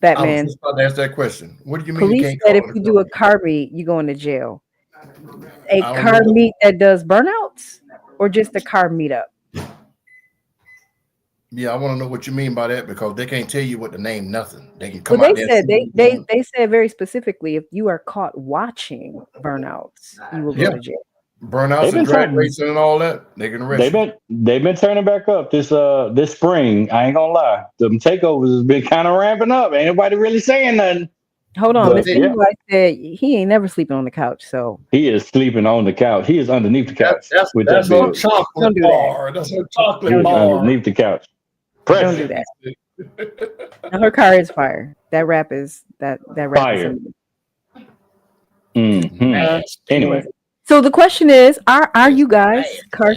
Batman. I was just about to ask that question. What do you mean? Police said if you do a car meet, you go into jail. A car meet that does burnouts, or just a car meetup? Yeah, I want to know what you mean by that, because they can't tell you what to name nothing. They can come Well, out they there. said they said very specifically, if you are caught watching burnouts, you will go to jail. Burnouts and drag racing and all that, they can arrest you. They've been turning back up this spring. I ain't gonna lie, the takeovers has been kind of ramping up. Ain't nobody really saying nothing. Hold on, Mr. Pennywise said he ain't never sleeping on the couch, so he is sleeping on the couch. He is underneath the couch. That's no chocolate bar. That's no chocolate bar. Underneath the couch. Don't do that. Now, her car is fire. That rap is fire. Anyway. So the question is, are you guys car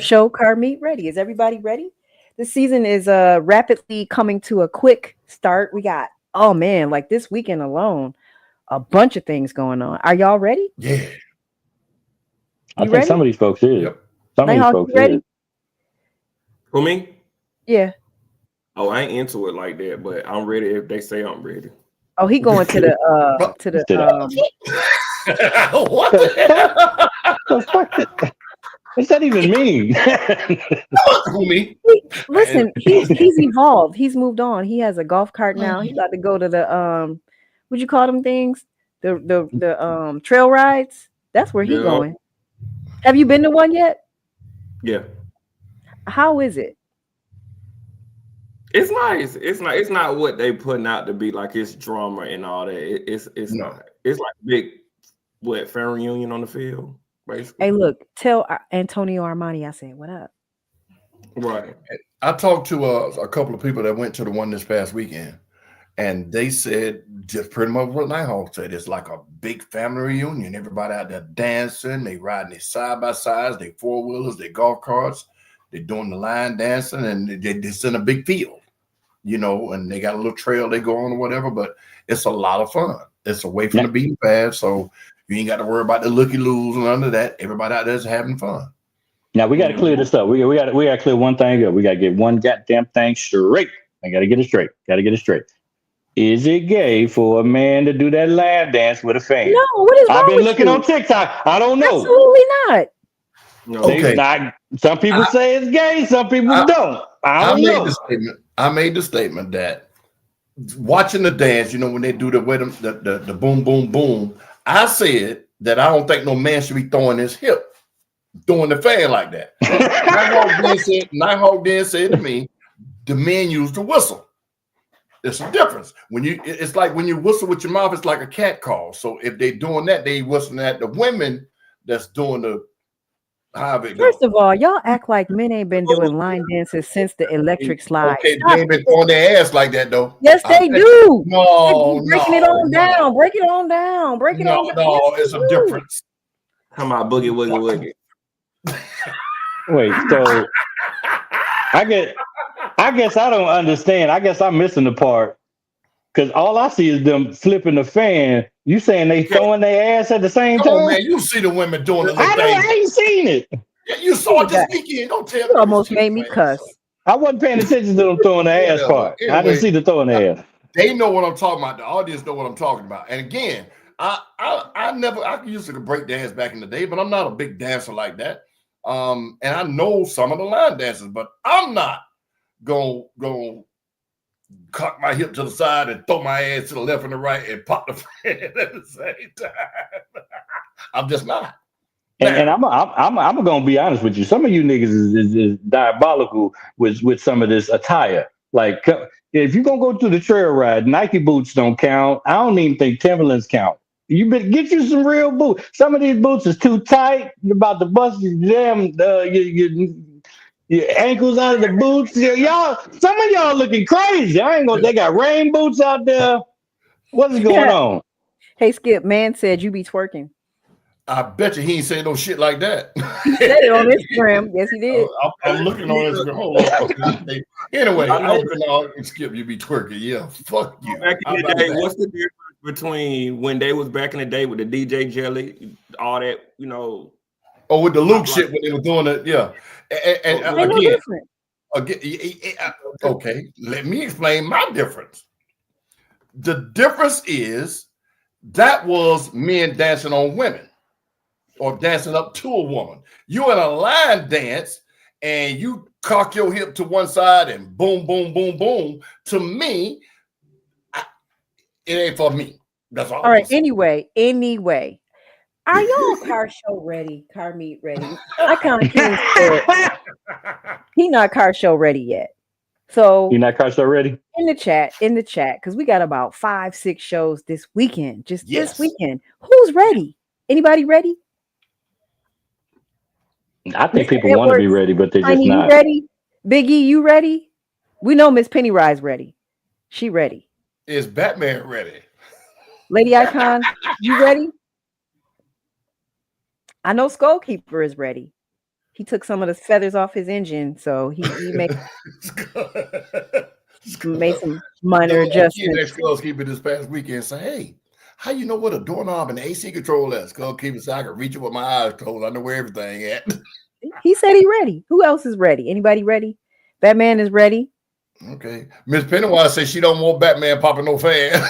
meet ready? Is everybody ready? This season is rapidly coming to a quick start. We got, like this weekend alone, a bunch of things going on. Are y'all ready? Yeah. I think some of these folks is. Yep. Some of these folks ready? is. Who, me? Yeah. Oh, I ain't into it like that, but I'm ready if they say I'm ready. Oh, he going to the what the hell? What's that even mean? Listen, he's evolved. He's moved on. He has a golf cart now. He's about to go to the what'd you call them things? The trail rides. That's where he's going. Have you been to one yet? Yeah. How is it? It's nice. It's not what they putting out to be like it's drama and all that. It's not. It's like big fan reunion on the field, basically. Hey, look, tell Antonio Armani I said what up. Right. I talked to a couple of people that went to the one this past weekend, and they said just pretty much what Nighthawk said. It's like a big family reunion. Everybody out there dancing, they riding their side by sides, they four wheelers, they golf carts, they're doing the line dancing, and it's in a big field. And they got a little trail they go on or whatever, but it's a lot of fun. It's away from the beaten path, so you ain't got to worry about the looky-loos and none of that. Everybody out there is having fun. Now we got to clear this up. We got to clear one thing up. We got to get one goddamn thing straight. I got to get it straight. Is it gay for a man to do that line dance with a fan? No, what is I've wrong been with looking you? on TikTok. I don't know. Absolutely not. No. Okay. Some people say it's gay, some people I- don't. I I don't made know. the statement. I made the statement that watching the dance, when they do the boom, boom, boom, I said that I don't think no man should be throwing his hip, throwing the fan like that. Nighthawk then said to me, the men use the whistle. There's a difference. It's like when you whistle with your mouth, it's like a cat call. So if they doing that, they whistling at the women that's doing the how it First goes. of all, y'all act like men ain't been doing line dances since the electric slide. Okay, Stop they ain't been it. throwing their ass like that though. Yes, they do. No, Breaking it on down. Break it on down. Break it on down. No, Yes, it's they a do. difference. Come on, boogie woogie woogie. Wait, so I guess I don't understand. I guess I'm missing the part. Because all I see is them flipping the fan. You saying they throwing their ass at the same Come on, time? man. You see the women doing the I little know, thing. I ain't seen it. Yeah, you saw it this weekend. Don't tell me. You almost made me cuss. I wasn't paying attention to them throwing their ass part. I Anyway, didn't see the throwing their ass. They know what I'm talking about. The audience know what I'm talking about. And again, I used to break dance back in the day, but I'm not a big dancer like that. And I know some of the line dancers, but I'm not gonna cock my hip to the side and throw my ass to the left and the right and pop the fan at the same time. I'm just not. And I'm gonna be honest with you. Some of you niggas is diabolical with some of this attire. Like if you're gonna go to the trail ride, Nike boots don't count. I don't even think Timberlands count. You better get you some real boots. Some of these boots is too tight. You're about to bust your damn your ankles out of the boots. Y'all, some of y'all looking crazy. I ain't gonna. They got rain boots out there. What is going on? Hey, Skip, man said you be twerking. I bet you he ain't saying no shit like that. He said it on Instagram. Yes, he did. I'm looking on Instagram. Hold on. Anyway, I don't know. Skip, you be twerking. Yeah, fuck you. Back in the day, what's the difference between when they was back in the day with the DJ Jelly, all that, Oh, with the Luke shit when they were doing it, yeah. And again, okay, let me explain my difference. The difference is that was men dancing on women or dancing up to a woman. You in a line dance and you cock your hip to one side and boom, boom, boom, boom. To me, it ain't for me. That's all. All right. Anyway, are y'all car show ready? Car meet ready? I kind of said he not car show ready yet. So you not car show ready? In the chat, because we got about 5-6 shows this weekend. This weekend. Who's ready? Anybody ready? I think people want to be ready, but they're just not. You ready? Biggie, you ready? We know Miss Pennywise ready. She ready. Is Batman ready? Lady Icon, you ready? I know Skullkeeper is ready. He took some of the feathers off his engine, so he made some minor adjustments. Skullkeeper this past weekend say, "Hey, how you know what a doorknob and the AC control is?" Skullkeeper said, "I can reach it with my eyes closed. I know where everything at." He said he ready. Who else is ready? Anybody ready? Batman is ready. Okay. Miss Pennywise says she don't want Batman popping no fan.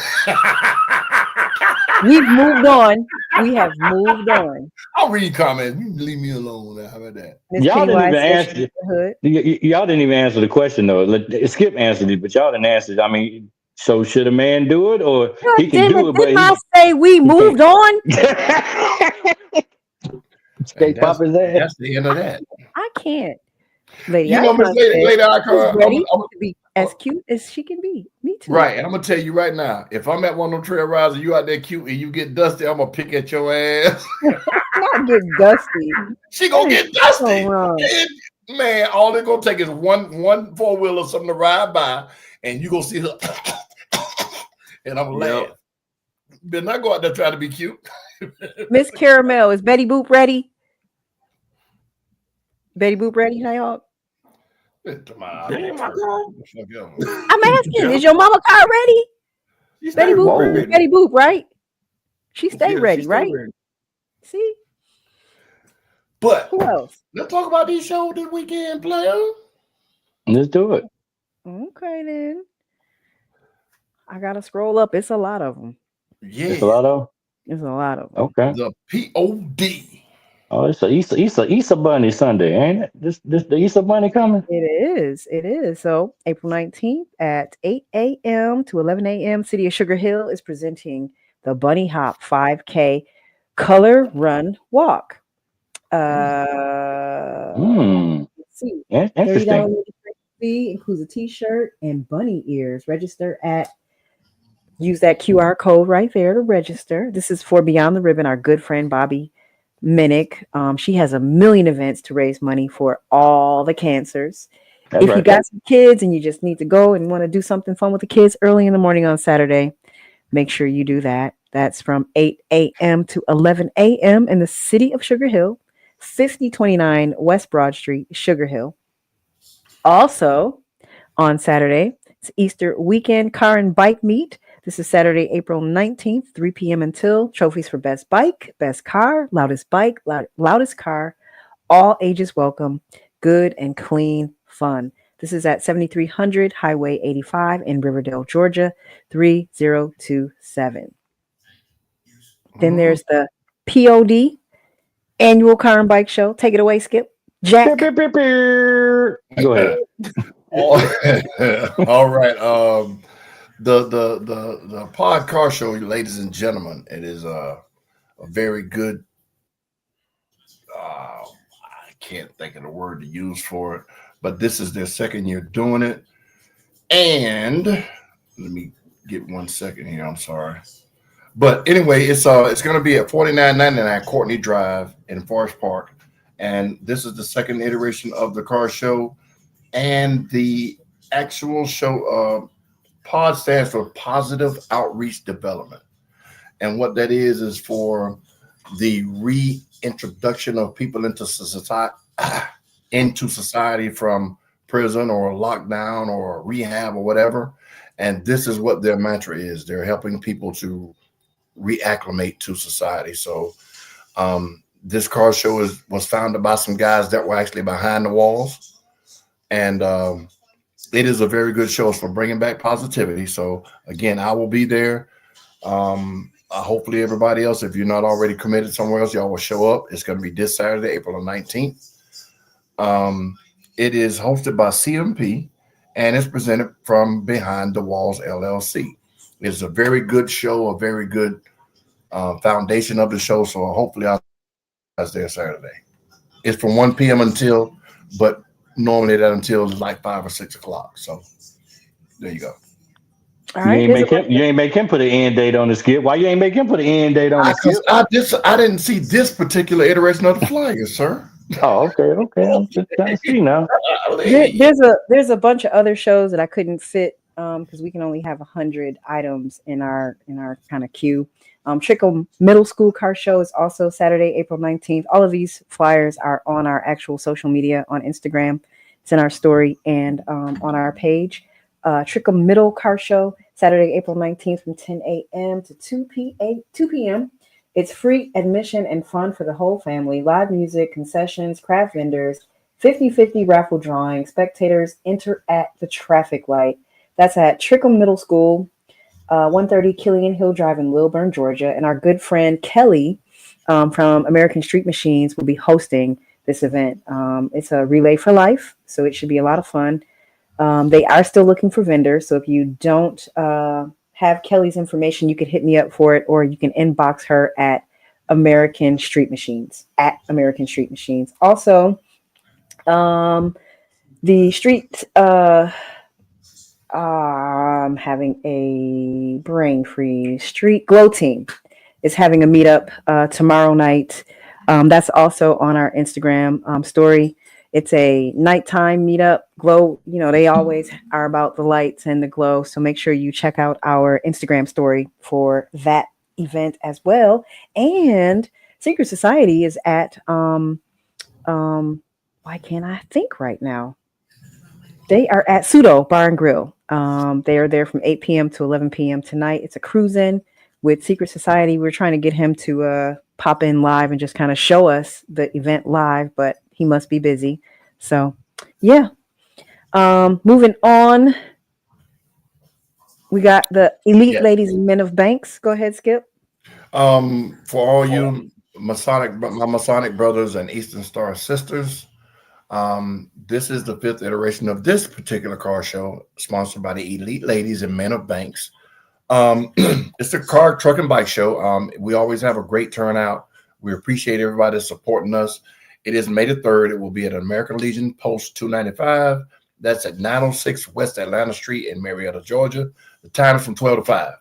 We've moved on. We have moved on. I'll read comments. You leave me alone. How about that? Y'all didn't even answer. Y'all didn't even answer the question though. Skip answered it, but y'all didn't answer it. I mean, so should a man do it, or he can do it? But I say we moved on. That's the end of that. I can't. Lady, Miss Lady Icon ready to be as cute as she can be. Me too. Right, and I'm gonna tell you right now, if I'm at one of them trail rides and you out there cute and you get dusty, I'm gonna pick at your ass. Not get dusty. She gonna get dusty. Man, all they're gonna take is one 4-wheeler or something to ride by, and you gonna see her, and I'm gonna laugh. Better not go out there trying to be cute. Miss Caramel, is Betty Boop ready? Betty Boop ready, Nighthawk? I'm asking, is your mama car ready? Betty Boop, right? She stay ready, right? Ready. See? But who else? Let's talk about these shows this weekend, player. Let's do it. Okay, then. I gotta scroll up. It's a lot of them. It's a Yeah, lot of. It's a lot of them. Okay. the POD. Oh, it's a Easter Bunny Sunday, ain't it? This the Easter Bunny coming? It is. It is. So April 19th at 8 a.m. to 11 a.m. City of Sugar Hill is presenting the Bunny Hop 5K Color Run Walk. Hmm. Let's see. Interesting. $30 fee includes a t-shirt and bunny ears. Use that QR code right there to register. This is for Beyond the Ribbon, our good friend Bobby Minnick. She has a million events to raise money for all the cancers. That's If you right. got some kids and you just need to go and want to do something fun with the kids early in the morning on Saturday, make sure you do that. That's from 8 a.m. to 11 a.m. in the city of Sugar Hill, 5029 West Broad Street, Sugar Hill. Also, on Saturday, it's Easter weekend car and bike meet. This is Saturday, April 19th, 3 p.m. until. Trophies for best bike, best car, loudest bike, loudest car. All ages welcome. Good and clean fun. This is at 7300 Highway 85 in Riverdale, Georgia, 3027. Then there's the POD, Annual Car and Bike Show. Take it away, Skip. Jack. Go ahead. All right. The pod car show, ladies and gentlemen, it is a very good. I can't think of the word to use for it, but this is their second year doing it. And let me get 1 second here. I'm sorry. But anyway, it's going to be at 4999 Courtney Drive in Forest Park, and this is the second iteration of the car show. And the actual show, POD stands for Positive Outreach Development, and what that is for the reintroduction of people into society from prison or lockdown or rehab or whatever. And this is what their mantra is. They're helping people to reacclimate to society. So this car show was founded by some guys that were actually behind the walls. And it is a very good show for bringing back positivity. So again, I will be there. Hopefully everybody else, if you're not already committed somewhere else, y'all will show up. It's going to be this Saturday, April the 19th. It is hosted by CMP, and it's presented from Behind the Walls LLC. It's a very good show, a very good foundation of the show. So hopefully I'll be there Saturday. It's from 1 p.m. but normally that until like 5 or 6 o'clock. So there you go. All You right. ain't make him put an end date on the skip. Why you ain't make him put an end date on the skip? I didn't see this particular iteration of the flyer, sir. Oh, okay. I'm just trying to see now. There's a bunch of other shows that I couldn't fit because we can only have 100 items in our kind of queue. Trickle Middle School Car Show is also Saturday, April 19th. All of these flyers are on our actual social media on Instagram. It's in our story and on our page. Trickle Middle Car Show, Saturday, April 19th from 10 a.m. to 2 p.m. It's free admission and fun for the whole family. Live music, concessions, craft vendors, 50-50 raffle drawing. Spectators enter at the traffic light. That's at Trickle Middle School, 130 Killian Hill Drive in Lilburn, Georgia. And our good friend Kelly from American Street Machines will be hosting this event. It's a relay for life, so it should be a lot of fun. They are still looking for vendors, so if you don't have Kelly's information, you could hit me up for it, or you can inbox her at American Street Machines. Also, the street. I'm having a brain freeze. Street Glow Team is having a meetup tomorrow night. That's also on our Instagram story. It's a nighttime meetup. Glow, they always are about the lights and the glow. So make sure you check out our Instagram story for that event as well. And Secret Society is at why can't I think right now? They are at Pseudo Bar and Grill. They are there from 8 p.m. to 11 p.m. tonight. It's a cruise-in with Secret Society. We're trying to get him to pop in live and just kind of show us the event live, but he must be busy. So, yeah. Moving on. We got the elite Yeah. ladies and men of banks. Go ahead, Skip. For all you my Masonic brothers and Eastern Star sisters, this is the 5th iteration of this particular car show, sponsored by the elite ladies and men of banks. It's a car, truck, and bike show. We always have a great turnout. We appreciate everybody supporting us. It is May the 3rd. It will be at American Legion Post 295. That's at 906 West Atlanta Street in Marietta, Georgia. The time is from 12 to 5.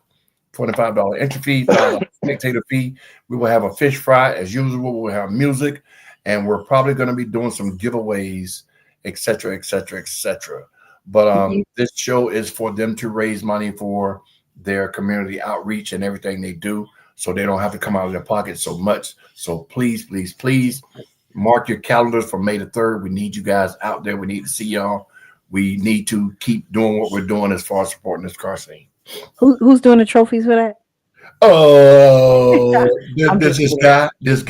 $25 entry fee, $5 spectator fee. We will have a fish fry as usual. We'll have music, and we're probably going to be doing some giveaways, etc., etc., etc. But this show is for them to raise money for their community outreach and everything they do, so they don't have to come out of their pocket so much. So please, please, please mark your calendars for May the 3rd. We need you guys out there. We need to see y'all. We need to keep doing what we're doing as far as supporting this car scene. Who's doing the trophies for that? Oh, this guy. I'm just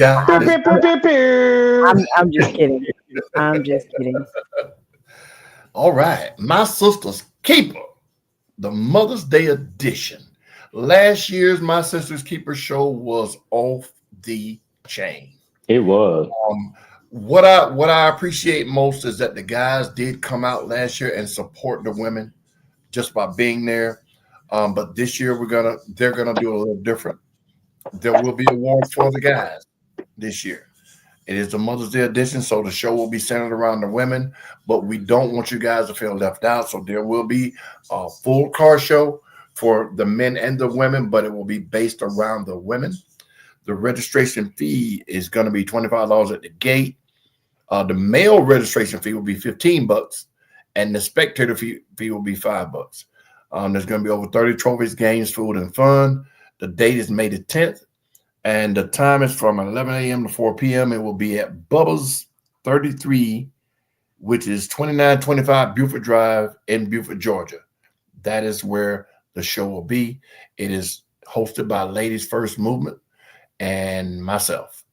kidding. I'm just kidding. All right, my sister's keeper, the Mother's Day edition. Last year's My Sister's Keeper show was off the chain. It was. What I appreciate most is that the guys did come out last year and support the women just by being there. But this year they're gonna do a little different. There will be awards for the guys this year. It is the Mother's Day edition, so the show will be centered around the women, but we don't want you guys to feel left out. So there will be a full car show for the men and the women, but it will be based around the women. The registration fee is going to be $25 at the gate. The male registration fee will be $15, and the spectator fee will be $5. There's going to be over 30 trophies, games, food, and fun. The date is May the 10th, and the time is from 11 a.m. to 4 p.m. It will be at Bubba's 33, which is 2925 Buford Drive in Buford, Georgia. That is where the show will be. It is hosted by Ladies First Movement and myself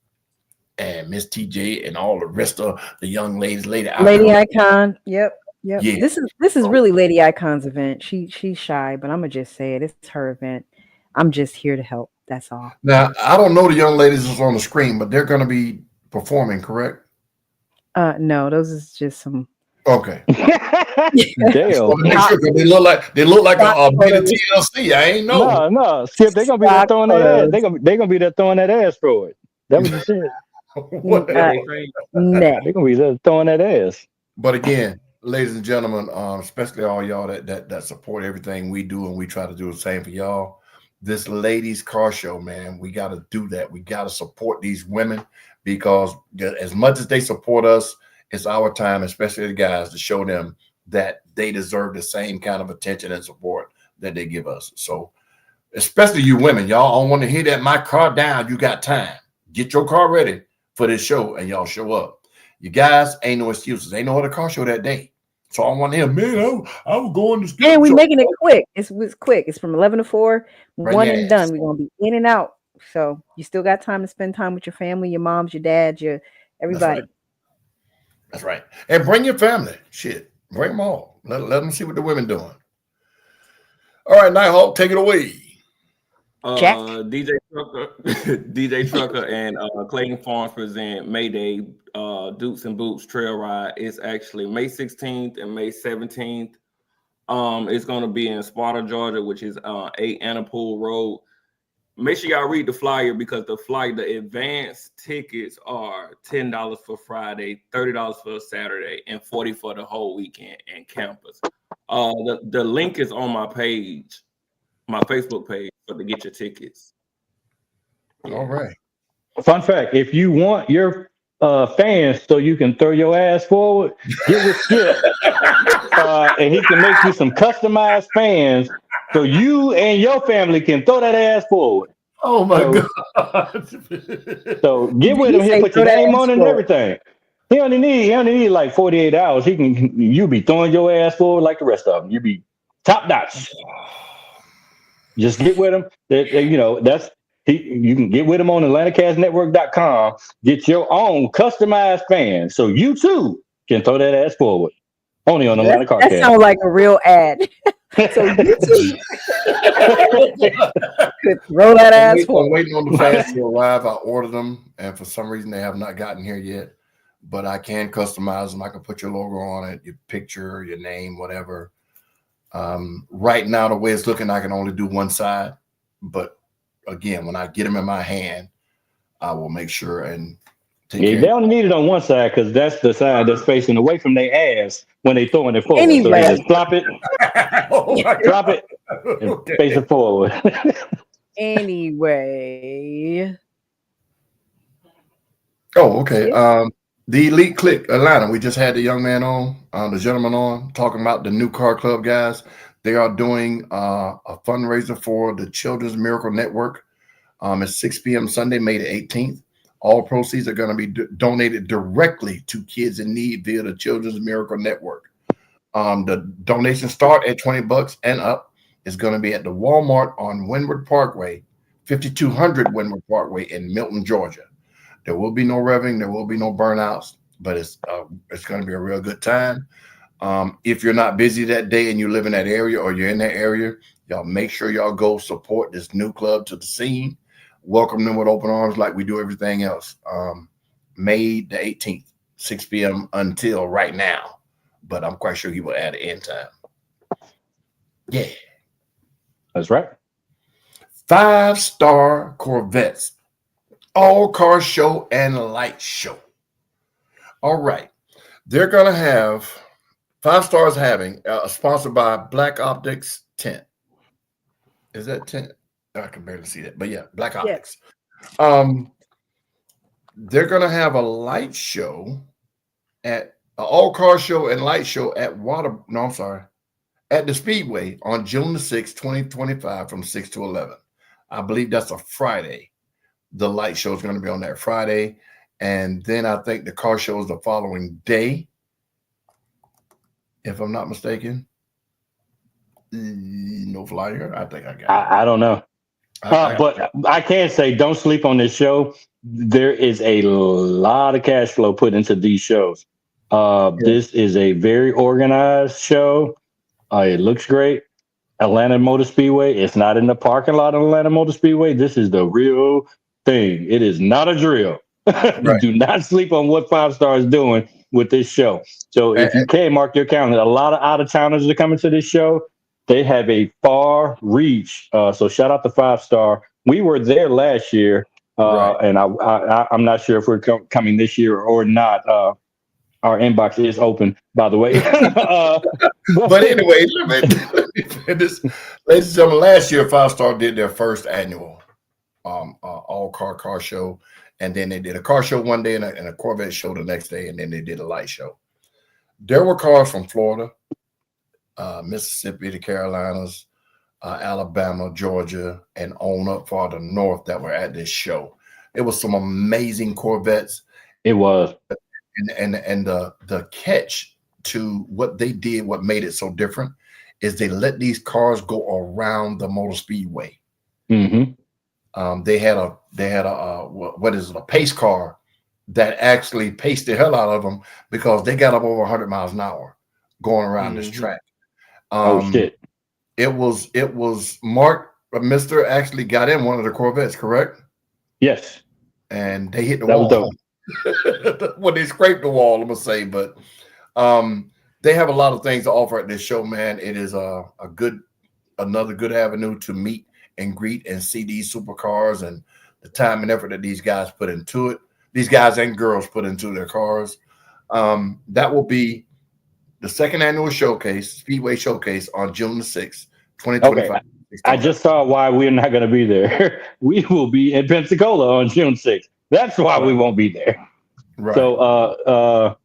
and Miss TJ and all the rest of the young ladies. Lady Icon. Yep. Yeah. This is really Lady Icon's event. She's shy, but I'm gonna just say it. It's her event. I'm just here to help. That's all. Now, I don't know the young ladies that's on the screen, but they're going to be performing, correct? No, those is just some. Okay. Damn. They look like a bit of TLC. I ain't know. No. Skip, they're gonna be there throwing that ass. They're gonna be there throwing that ass for it. That was you said. They're gonna be there throwing that ass. But again, ladies and gentlemen, especially all y'all that support everything we do, and we try to do the same for y'all. This ladies' car show, man, we got to do that. We got to support these women, because as much as they support us, it's our time, especially the guys, to show them that they deserve the same kind of attention and support that they give us. So, especially you women, y'all don't want to hear that my car down. You got time. Get your car ready for this show, and y'all show up. You guys ain't no excuses. Ain't no other car show that day. So I want to hear, man, I was going to. And we're making it quick. It's quick. It's from 11 to 4, one and done. We're gonna be in and out. So you still got time to spend time with your family, your moms, your dads, your everybody. That's right. And bring your family. Shit, bring them all. Let them see what the women doing. All right, Nighthawk, take it away. Jack? DJ Trucker and Clayton Farms present Mayday Dukes and Boots Trail Ride. It's actually May 16th and May 17th. It's going to be in Sparta, Georgia, which is 8 Annapool Road. Make sure y'all read the flyer, because the advance tickets are $10 for Friday, $30 for Saturday, and $40 for the whole weekend and campus. The link is on my page, my Facebook page, to get your tickets. All right. Fun fact: if you want your fans so you can throw your ass forward, get with Skip, and he can make you some customized fans so you and your family can throw that ass forward. Oh my God! So get with him. He'll put your name on it and everything. He only need like 48 hours. You be throwing your ass forward like the rest of them. You be top notch. Just get with him. You can get with him on AtlantaCastNetwork.com. Get your own customized fan, so you too can throw that ass forward. Only on Atlanta CarCast. That sounds like a real ad. So you too. Could throw that ass I'm forward. waiting on the fans to arrive. I ordered them, and for some reason they have not gotten here yet. But I can customize them. I can put your logo on it, your picture, your name, whatever. Right now, the way it's looking, I can only do one side. But again, when I get them in my hand, I will make sure and take Yeah, care. they only need it on one side because that's the side that's facing away from their ass when they throwing it forward. Anyway. So they just flop it, Oh my drop it, and Okay. face it forward. Anyway. Oh, okay. The Elite Click Atlanta. We just had the young man on, the gentleman on, talking about the new car club guys. They are doing a fundraiser for the Children's Miracle Network. At 6 p.m. Sunday, May the 18th. All proceeds are going to be donated directly to kids in need via the Children's Miracle Network. The donations start at $20 and up. It's going to be at the Walmart on Windward Parkway, 5200 Windward Parkway in Milton, Georgia. There will be no revving, there will be no burnouts, but it's going to be a real good time. If you're not busy that day and you live in that area or you're in that area, y'all make sure y'all go support this new club to the scene. Welcome them with open arms like we do everything else. May the 18th, 6 p.m. until right now, but I'm quite sure he will add an end time. Yeah. That's right. 5-star Corvettes. All car show and light show. All right. They're going to have 5 stars having sponsored by Black Optics Tent. Is that tent? I can barely see that, but yeah, Black Optics. They're going to have a light show at all car show and light show at at the Speedway on June the 6th, 2025 from 6 to 11. I believe that's a Friday. The light show is going to be on that Friday. And then I think the car show is the following day, if I'm not mistaken. No flyer. I think I got it. I don't know. But I can say don't sleep on this show. There is a lot of cash flow put into these shows. This is a very organized show. It looks great. Atlanta Motor Speedway. It's not in the parking lot of Atlanta Motor Speedway. This is the real thing. It is not a drill. Right. Do not sleep on what 5 Star is doing with this show. So if you can mark your calendar, a lot of out-of-towners are coming to this show. They have a far reach. So shout out to 5 Star. We were there last year, and I'm not sure if we're coming this year or not. Our inbox is open, by the way. But anyway, let me finish. Ladies and gentlemen, last year 5 Star did their first annual all car show, and then they did a car show one day and a Corvette show the next day, and then they did a light show. There were cars from Florida, Mississippi, the Carolinas, Alabama, Georgia, and on up farther north that were at this show. It was some amazing Corvettes. It was. And the catch to what they did, what made it so different, is they let these cars go around the motor speedway. Mm-hmm. They had a pace car that actually paced the hell out of them because they got up over 100 miles an hour going around this track. Shit! It was Mark, Mr. actually got in one of the Corvettes, correct? Yes. And they hit the that wall. Was dope. Well, they scraped the wall, I'm gonna say, but they have a lot of things to offer at this show, man. It is another good avenue to meet and greet and see these supercars and the time and effort that these guys put into it. These guys and girls put into their cars. That will be the second annual Speedway Showcase on June the 6th, 2025. Okay. I just saw why we're not going to be there. We will be in Pensacola on June 6th. That's why we won't be there. Right. So,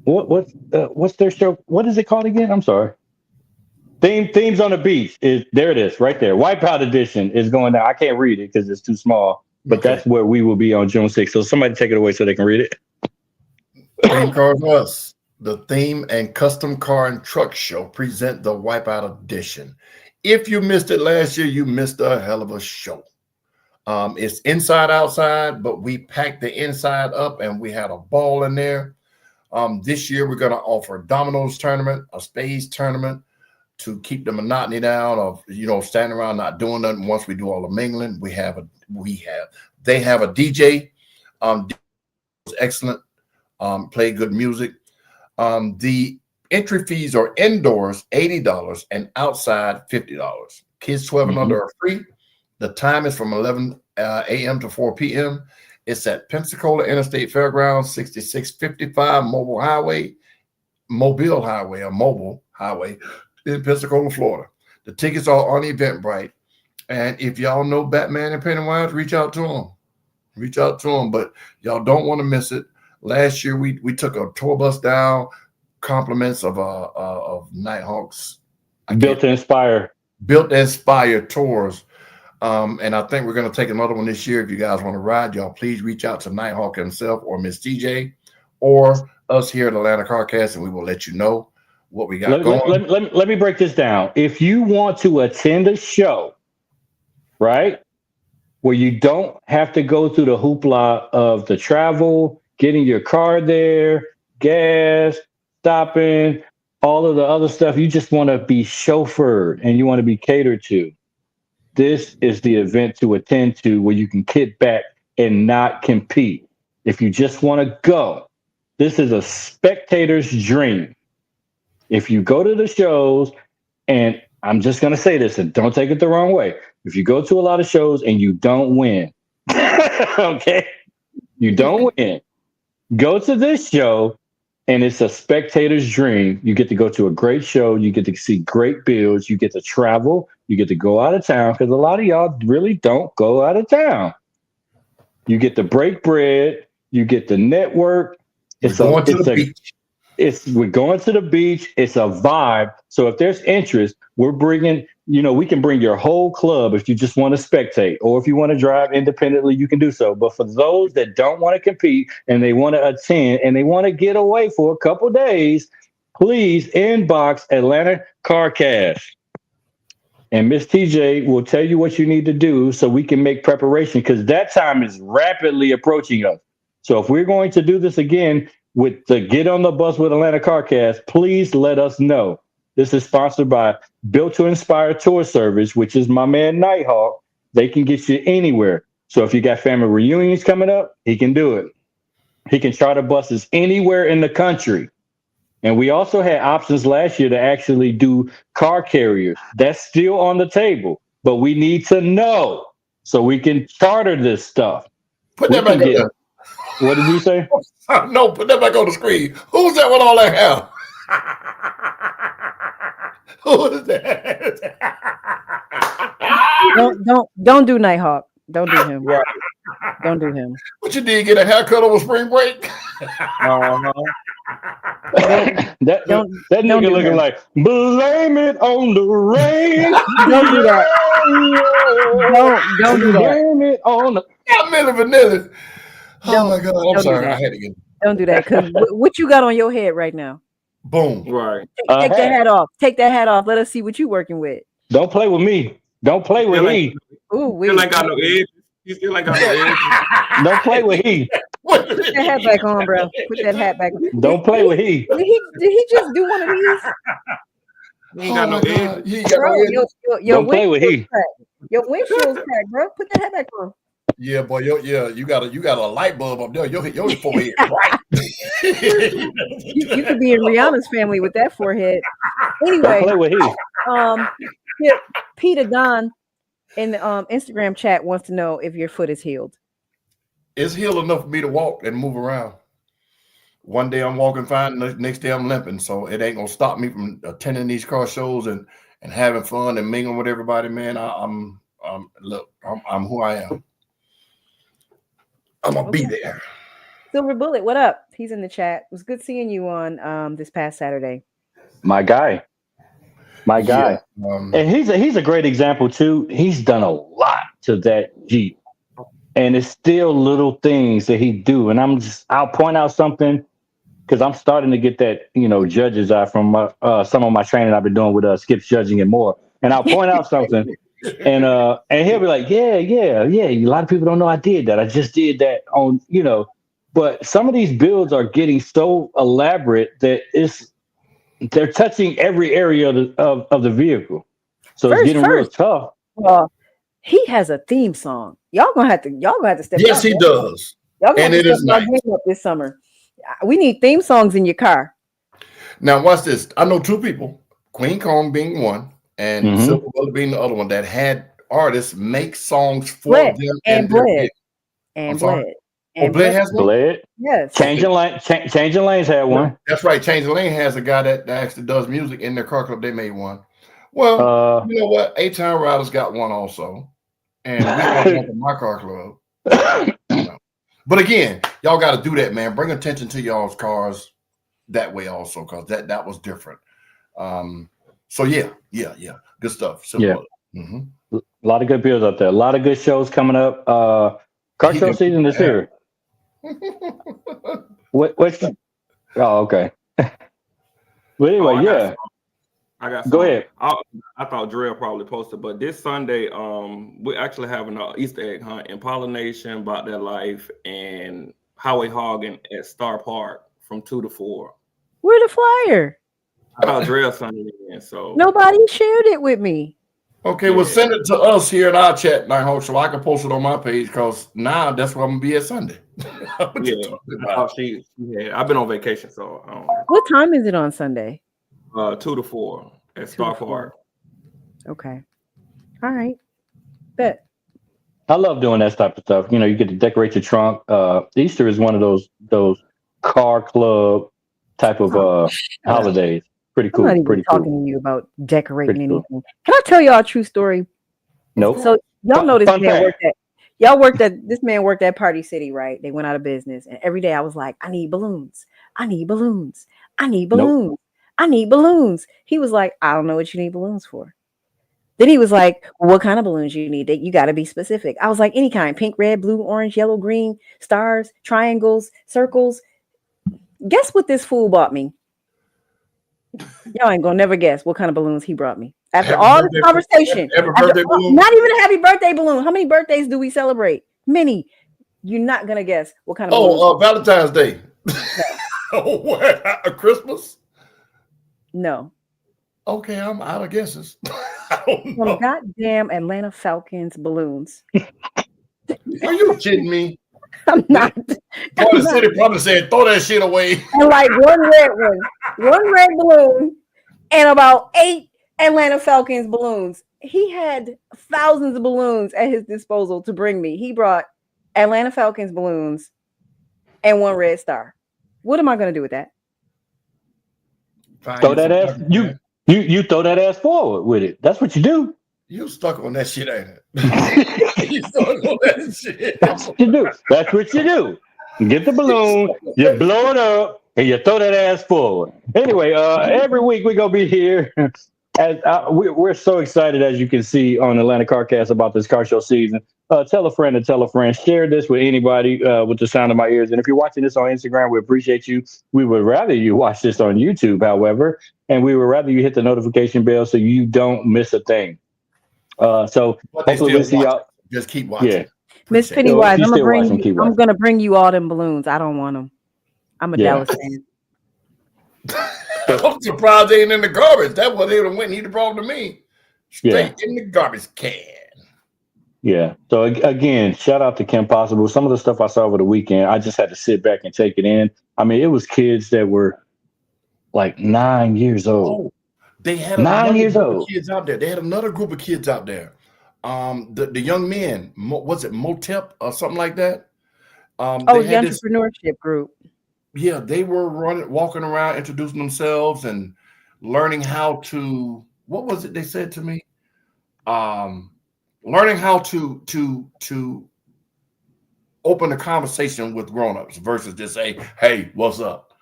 what's their show? What is it called again? I'm sorry. Themes on the Beach there. It is right there. Wipeout Edition is going down. I can't read it because it's too small, but that's where we will be on June 6th. So somebody take it away so they can read it. Theme Car Plus, the theme and custom car and truck show present the Wipeout Edition. If you missed it last year, you missed a hell of a show. It's inside outside, but we packed the inside up and we had a ball in there. This year we're going to offer a dominoes tournament, a spades tournament, to keep the monotony down of standing around not doing nothing. Once we do all the mingling, they have a DJ. Excellent. Play good music. The entry fees are indoors $80 and outside $50. Kids 12 and under are free. The time is from 11 a.m. to 4 p.m. It's at Pensacola Interstate Fairgrounds, 6655 Mobile Highway in Pensacola, Florida. The tickets are on Eventbrite. And if y'all know Batman and Pennywise, reach out to them. But y'all don't want to miss it. Last year, we took a tour bus down, compliments of Nighthawks. Built to Inspire tours. And I think we're going to take another one this year. If you guys want to ride, y'all please reach out to Nighthawk himself or Miss TJ or us here at Atlanta Carcast, and we will let you know what we got going. Let me break this down. If you want to attend a show, right, where you don't have to go through the hoopla of the travel, getting your car there, gas, stopping, all of the other stuff, you just want to be chauffeured and you want to be catered to. This is the event to attend to where you can kick back and not compete. If you just want to go, this is a spectator's dream. If you go to the shows, and I'm just going to say this, and don't take it the wrong way. If you go to a lot of shows and you don't win, okay, you don't win, go to this show, and it's a spectator's dream. You get to go to a great show. You get to see great builds. You get to travel. You get to go out of town because a lot of y'all really don't go out of town. You get to break bread. You get to network. We're going to the beach. It's a vibe. So if there's interest, we're bringing, we can bring your whole club if you just want to spectate, or if you want to drive independently, you can do so. But for those that don't want to compete and they want to attend and they want to get away for a couple days, please inbox Atlanta Carcast. And Miss TJ will tell you what you need to do so we can make preparation, because that time is rapidly approaching us. So if we're going to do this again with the Get on the Bus with Atlanta Carcast, please let us know. This is sponsored by Built to Inspire Tour Service, which is my man Nighthawk. They can get you anywhere. So if you got family reunions coming up, he can do it. He can charter buses anywhere in the country. And we also had options last year to actually do car carriers. That's still on the table, but we need to know so we can charter this stuff. Put that back there. What did you say? No, put that back on the screen. Who's that with all that hair? Who is that? Don't do Nighthawk. Don't do him. Right. Don't do him. What you did? Get a haircut over spring break? That nigga looking like, blame it on the rain. Don't do that. Don't do that. Blame it on the. Milli Vanilli. Oh my God! I'm sorry. I had to get. Don't do that, because what you got on your head right now? Boom. Right. Take that hat off. Take that hat off. Let us see what you working with. Don't play with me. Don't play with me. Ooh, we still ain't got no edge. You still ain't got no edge. Don't play with he. Put that hat back on, bro. Put that hat back on. Don't play with he. Did he just do one of these? You ain't got no edge. Your don't play with he. Your windshield's cracked, bro. Put that hat back on. Yeah, boy. You got a light bulb up there. Your forehead right. You could be in Rihanna's family with that forehead. Anyway, don't play with he. Peter Don in the Instagram chat wants to know if your foot is healed. It's healed enough for me to walk and move around. One day I'm walking fine, the next day I'm limping. So it ain't gonna stop me from attending these car shows and having fun and mingling with everybody, man. I'm who I am. I'm gonna be there. Silver Bullet, what up? He's in the chat. It was good seeing you on this past Saturday. My guy. Yeah, and he's a great example too. He's done a lot to that Jeep, and it's still little things that he do. And I'll point out something, because I'm starting to get that judge's eye from some of my training I've been doing with Skip's Judging and More. And I'll point out something, and he'll be like, yeah. A lot of people don't know I did that. I just did that on But some of these builds are getting so elaborate that they're touching every area of the vehicle, so it's getting real tough. He has a theme song. Y'all gonna have to step. Yes, he does. Y'all gonna And have to it is step nice. up this summer. We need theme songs in your car. Now, watch this. I know two people, Qwueen Kong being one, and Silver Bullet being the other one, that had artists make songs for them and their Bled. vehicle. And Bled. And Bled has one? Bled. Yes. Changing Lanes had one. That's right. Changing Lane has a guy that actually does music in their car club. They made one. Well, you know what? A-Town Riders got one also. And we got one from my car club. But again, y'all got to do that, man. Bring attention to y'all's cars that way also, because that was different. So yeah. Good stuff. Simple. A lot of good bills out there. A lot of good shows coming up. Car show season is here. What's oh, okay. Well, anyway, I got go ahead. I thought Drell probably posted, but this Sunday, we're actually having an Easter egg hunt in Pollination, About That Life, and Highway Hogging at Star Park from 2 to 4. Where the flyer? I thought Drell sent it in, so nobody shared it with me. Okay, well, send it to us here in our chat, Nighthawk, so I can post it on my page, because now that's where I'm gonna be at Sunday. I've been on vacation, so I don't know. What time is it on Sunday? 2 to 4 at Star Park. Okay. All right. Bet. I love doing that type of stuff. You know, you get to decorate your trunk. Easter is one of those car club type of holidays. Pretty cool. I'm not even talking to you about decorating anything. Can I tell y'all a true story? Nope. So y'all know this man worked at Party City, right? They went out of business, and every day I was like, I need balloons. I need balloons. I need balloons. Nope. I need balloons. He was like, I don't know what you need balloons for. Then he was like, well, what kind of balloons you need? You got to be specific. I was like, any kind: pink, red, blue, orange, yellow, green, stars, triangles, circles. Guess what this fool bought me? Y'all ain't gonna never guess what kind of balloons he brought me. After all this conversation, not even a happy birthday balloon. How many birthdays do we celebrate? Many. You're not gonna guess what kind of balloons. Valentine's Day. What? Christmas? No. Okay, I'm out of guesses. I don't know. Some goddamn Atlanta Falcons balloons. Are you kidding me? I'm not. The city probably said, throw that shit away. And like one red balloon, and about 8 Atlanta Falcons balloons. He had thousands of balloons at his disposal to bring me. He brought Atlanta Falcons balloons and 1 red star. What am I going to do with that? Throw that ass. You throw that ass forward with it. That's what you do. You stuck on that shit, ain't it? You stuck on that shit. That's what you do. That's what you do. You get the balloon, you blow it up, and you throw that ass forward. Anyway, every week we're gonna be here. We're so excited, as you can see on Atlanta CarCast, about this car show season. Tell a friend to tell a friend. Share this with anybody with the sound of my ears. And if you're watching this on Instagram, we appreciate you. We would rather you watch this on YouTube, however, and we would rather you hit the notification bell so you don't miss a thing. So hopefully we'll see y'all. Just keep watching. Yeah. Miss Pennywise, I'm gonna bring you all them balloons. I don't want them. I'm a Dallas fan. I'm surprised they ain't in the garbage. That's what they would have went and he'd have brought them to me. Straight in the garbage can. Yeah. So again, shout out to Kim Possible. Some of the stuff I saw over the weekend, I just had to sit back and take it in. I mean, it was kids that were like 9 years old. Oh, they had 9 years old kids out there. They had another group of kids out there. The young men, was it Motep or something like that? The entrepreneurship group. Yeah, they were walking around, introducing themselves and learning how to. What was it they said to me? Learning how to open a conversation with grown-ups versus just say, "Hey, what's up?"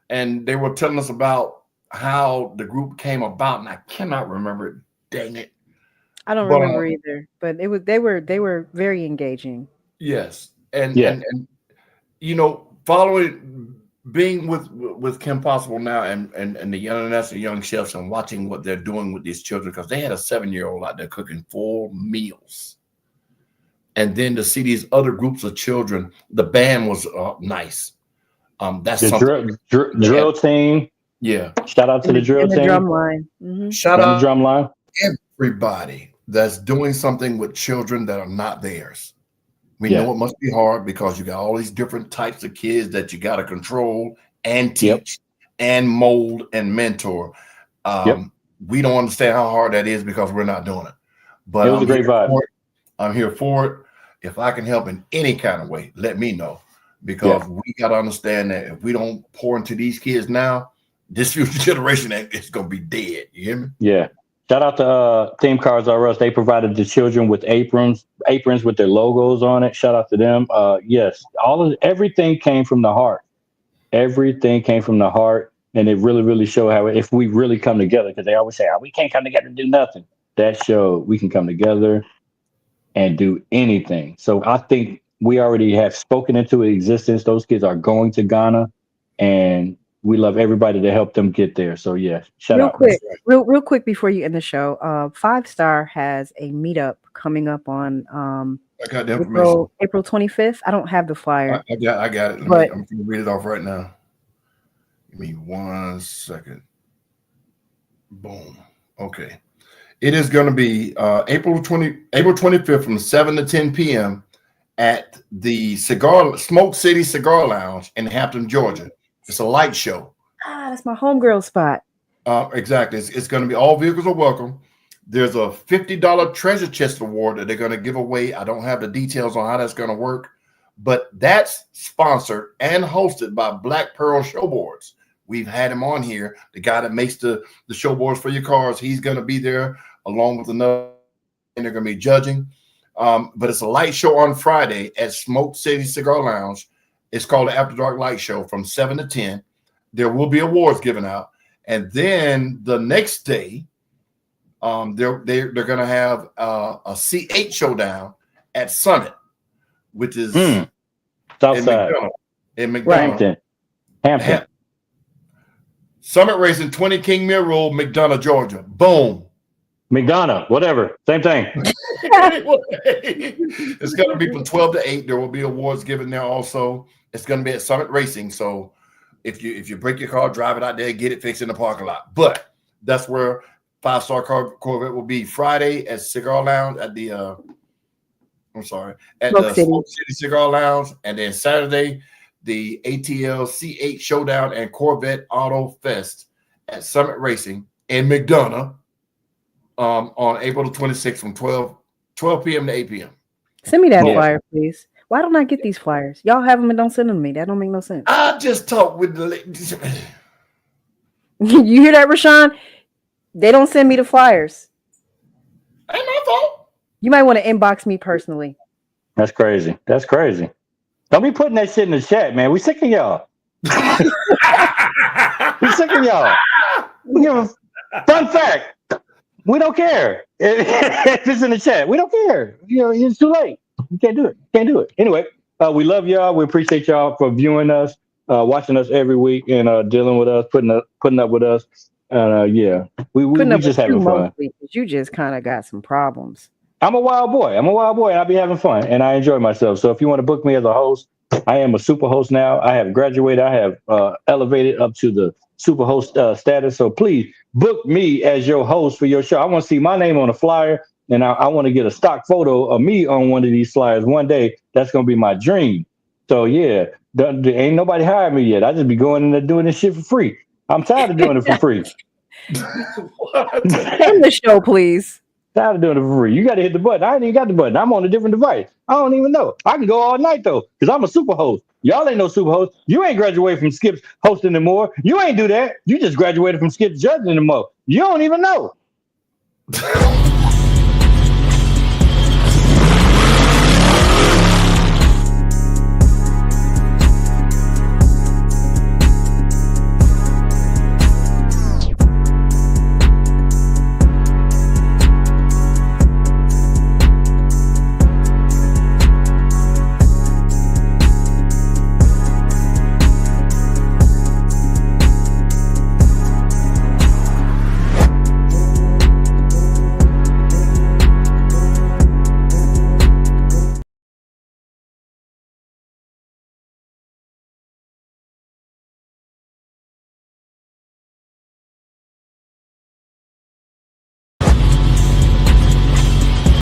And they were telling us about how the group came about, and I cannot remember it. Dang it. I don't remember either, but they were very engaging. Yes, and you know, following, being with Kim Possible now, and the young chefs, and watching what they're doing with these children, because they had a 7-year-old out there cooking 4 meals, and then to see these other groups of children, the band was nice. That's the drill team. Yeah. Shout out to the drill and the team. drum line. Mhm. Shout And the out drum line. everybody that's doing something with children that are not theirs. We Yeah. know it must be hard because you got all these different types of kids that you got to control and teach and mold and mentor. We don't understand how hard that is because we're not doing it. But It was a great vibe. I'm here for it. If I can help in any kind of way, let me know. Because we got to understand that if we don't pour into these kids now, this future generation is going to be dead. You hear me? Yeah. Shout out to Team Cars R Us. They provided the children with aprons with their logos on it. Shout out to them. Yes, everything came from the heart. Everything came from the heart, and it really, really showed how if we really come together, because they always say, we can't come together and do nothing. That showed we can come together and do anything. So I think we already have spoken into existence. Those kids are going to Ghana, and we love everybody to help them get there. So yeah, shout out. Real quick before you end the show, 5 Star has a meetup coming up on I got the information. April 25th. I don't have the flyer. I got it. I'm going to read it off right now. Give me 1 second. Boom. Okay. It is going to be April 25th from 7 to 10 p.m. at the Smoke City Cigar Lounge in Hampton, Georgia. It's a light show. That's my homegirl spot. Exactly. It's going to be all vehicles are welcome. There's a $50 treasure chest award that they're going to give away. I don't have the details on how that's going to work, but that's sponsored and hosted by Black Pearl Showboards. We've had him on here, the guy that makes the showboards for your cars. He's going to be there along with another, and they're going to be judging. But it's a light show on Friday at Smoke City Cigar Lounge. It's called the After Dark Light Show from 7 to 10. There will be awards given out. And then the next day, they're going to have a C8 showdown at Summit, which is Southside. In McDonough. Hampton. Summit Racing, 20 King Mirror Road, McDonough, Georgia. Boom. McDonough, whatever. Same thing. It's going to be from 12 to 8. There will be awards given there also. It's going to be at Summit Racing. So if you break your car, drive it out there, get it fixed in the parking lot. But that's where 5 Star Corvette will be Friday at Cigar Lounge at the Smoke City Cigar Lounge, and then Saturday the ATL C8 Showdown and Corvette Auto Fest at Summit Racing in McDonough on April the 26th from 12 p.m. to 8 p.m. Send me that flyer, please. Why don't I get these flyers? Y'all have them and don't send them to me. That don't make no sense. I just talked with the ladies. You hear that, Rashawn? They don't send me the flyers. Ain't my fault. You might want to inbox me personally. That's crazy. That's crazy. Don't be putting that shit in the chat, man. We sick of y'all. We sick of y'all. We give a fun fact. We don't care if it's in the chat. We don't care. You know, it's too late. You can't do it. Can't do it. Anyway, we love y'all. We appreciate y'all for viewing us, watching us every week, and dealing with us, putting up with us. We just having fun. You just kind of got some problems. I'm a wild boy, and I'll be having fun, and I enjoy myself. So if you want to book me as a host, I am a super host now. I have graduated. I have elevated up to the super host status. So please book me as your host for your show. I want to see my name on a flyer, and I want to get a stock photo of me on one of these flyers one day. That's going to be my dream. So yeah, ain't nobody hired me yet. I just be going in there doing this shit for free. I'm tired of doing it for free. End the show, please. Tired of doing it for free. You got to hit the button. I ain't even got the button. I'm on a different device. I don't even know. I can go all night though, because I'm a super host. Y'all ain't no super host. You ain't graduated from Skip's hosting anymore. You ain't do that. You just graduated from Skip's judging anymore. You don't even know.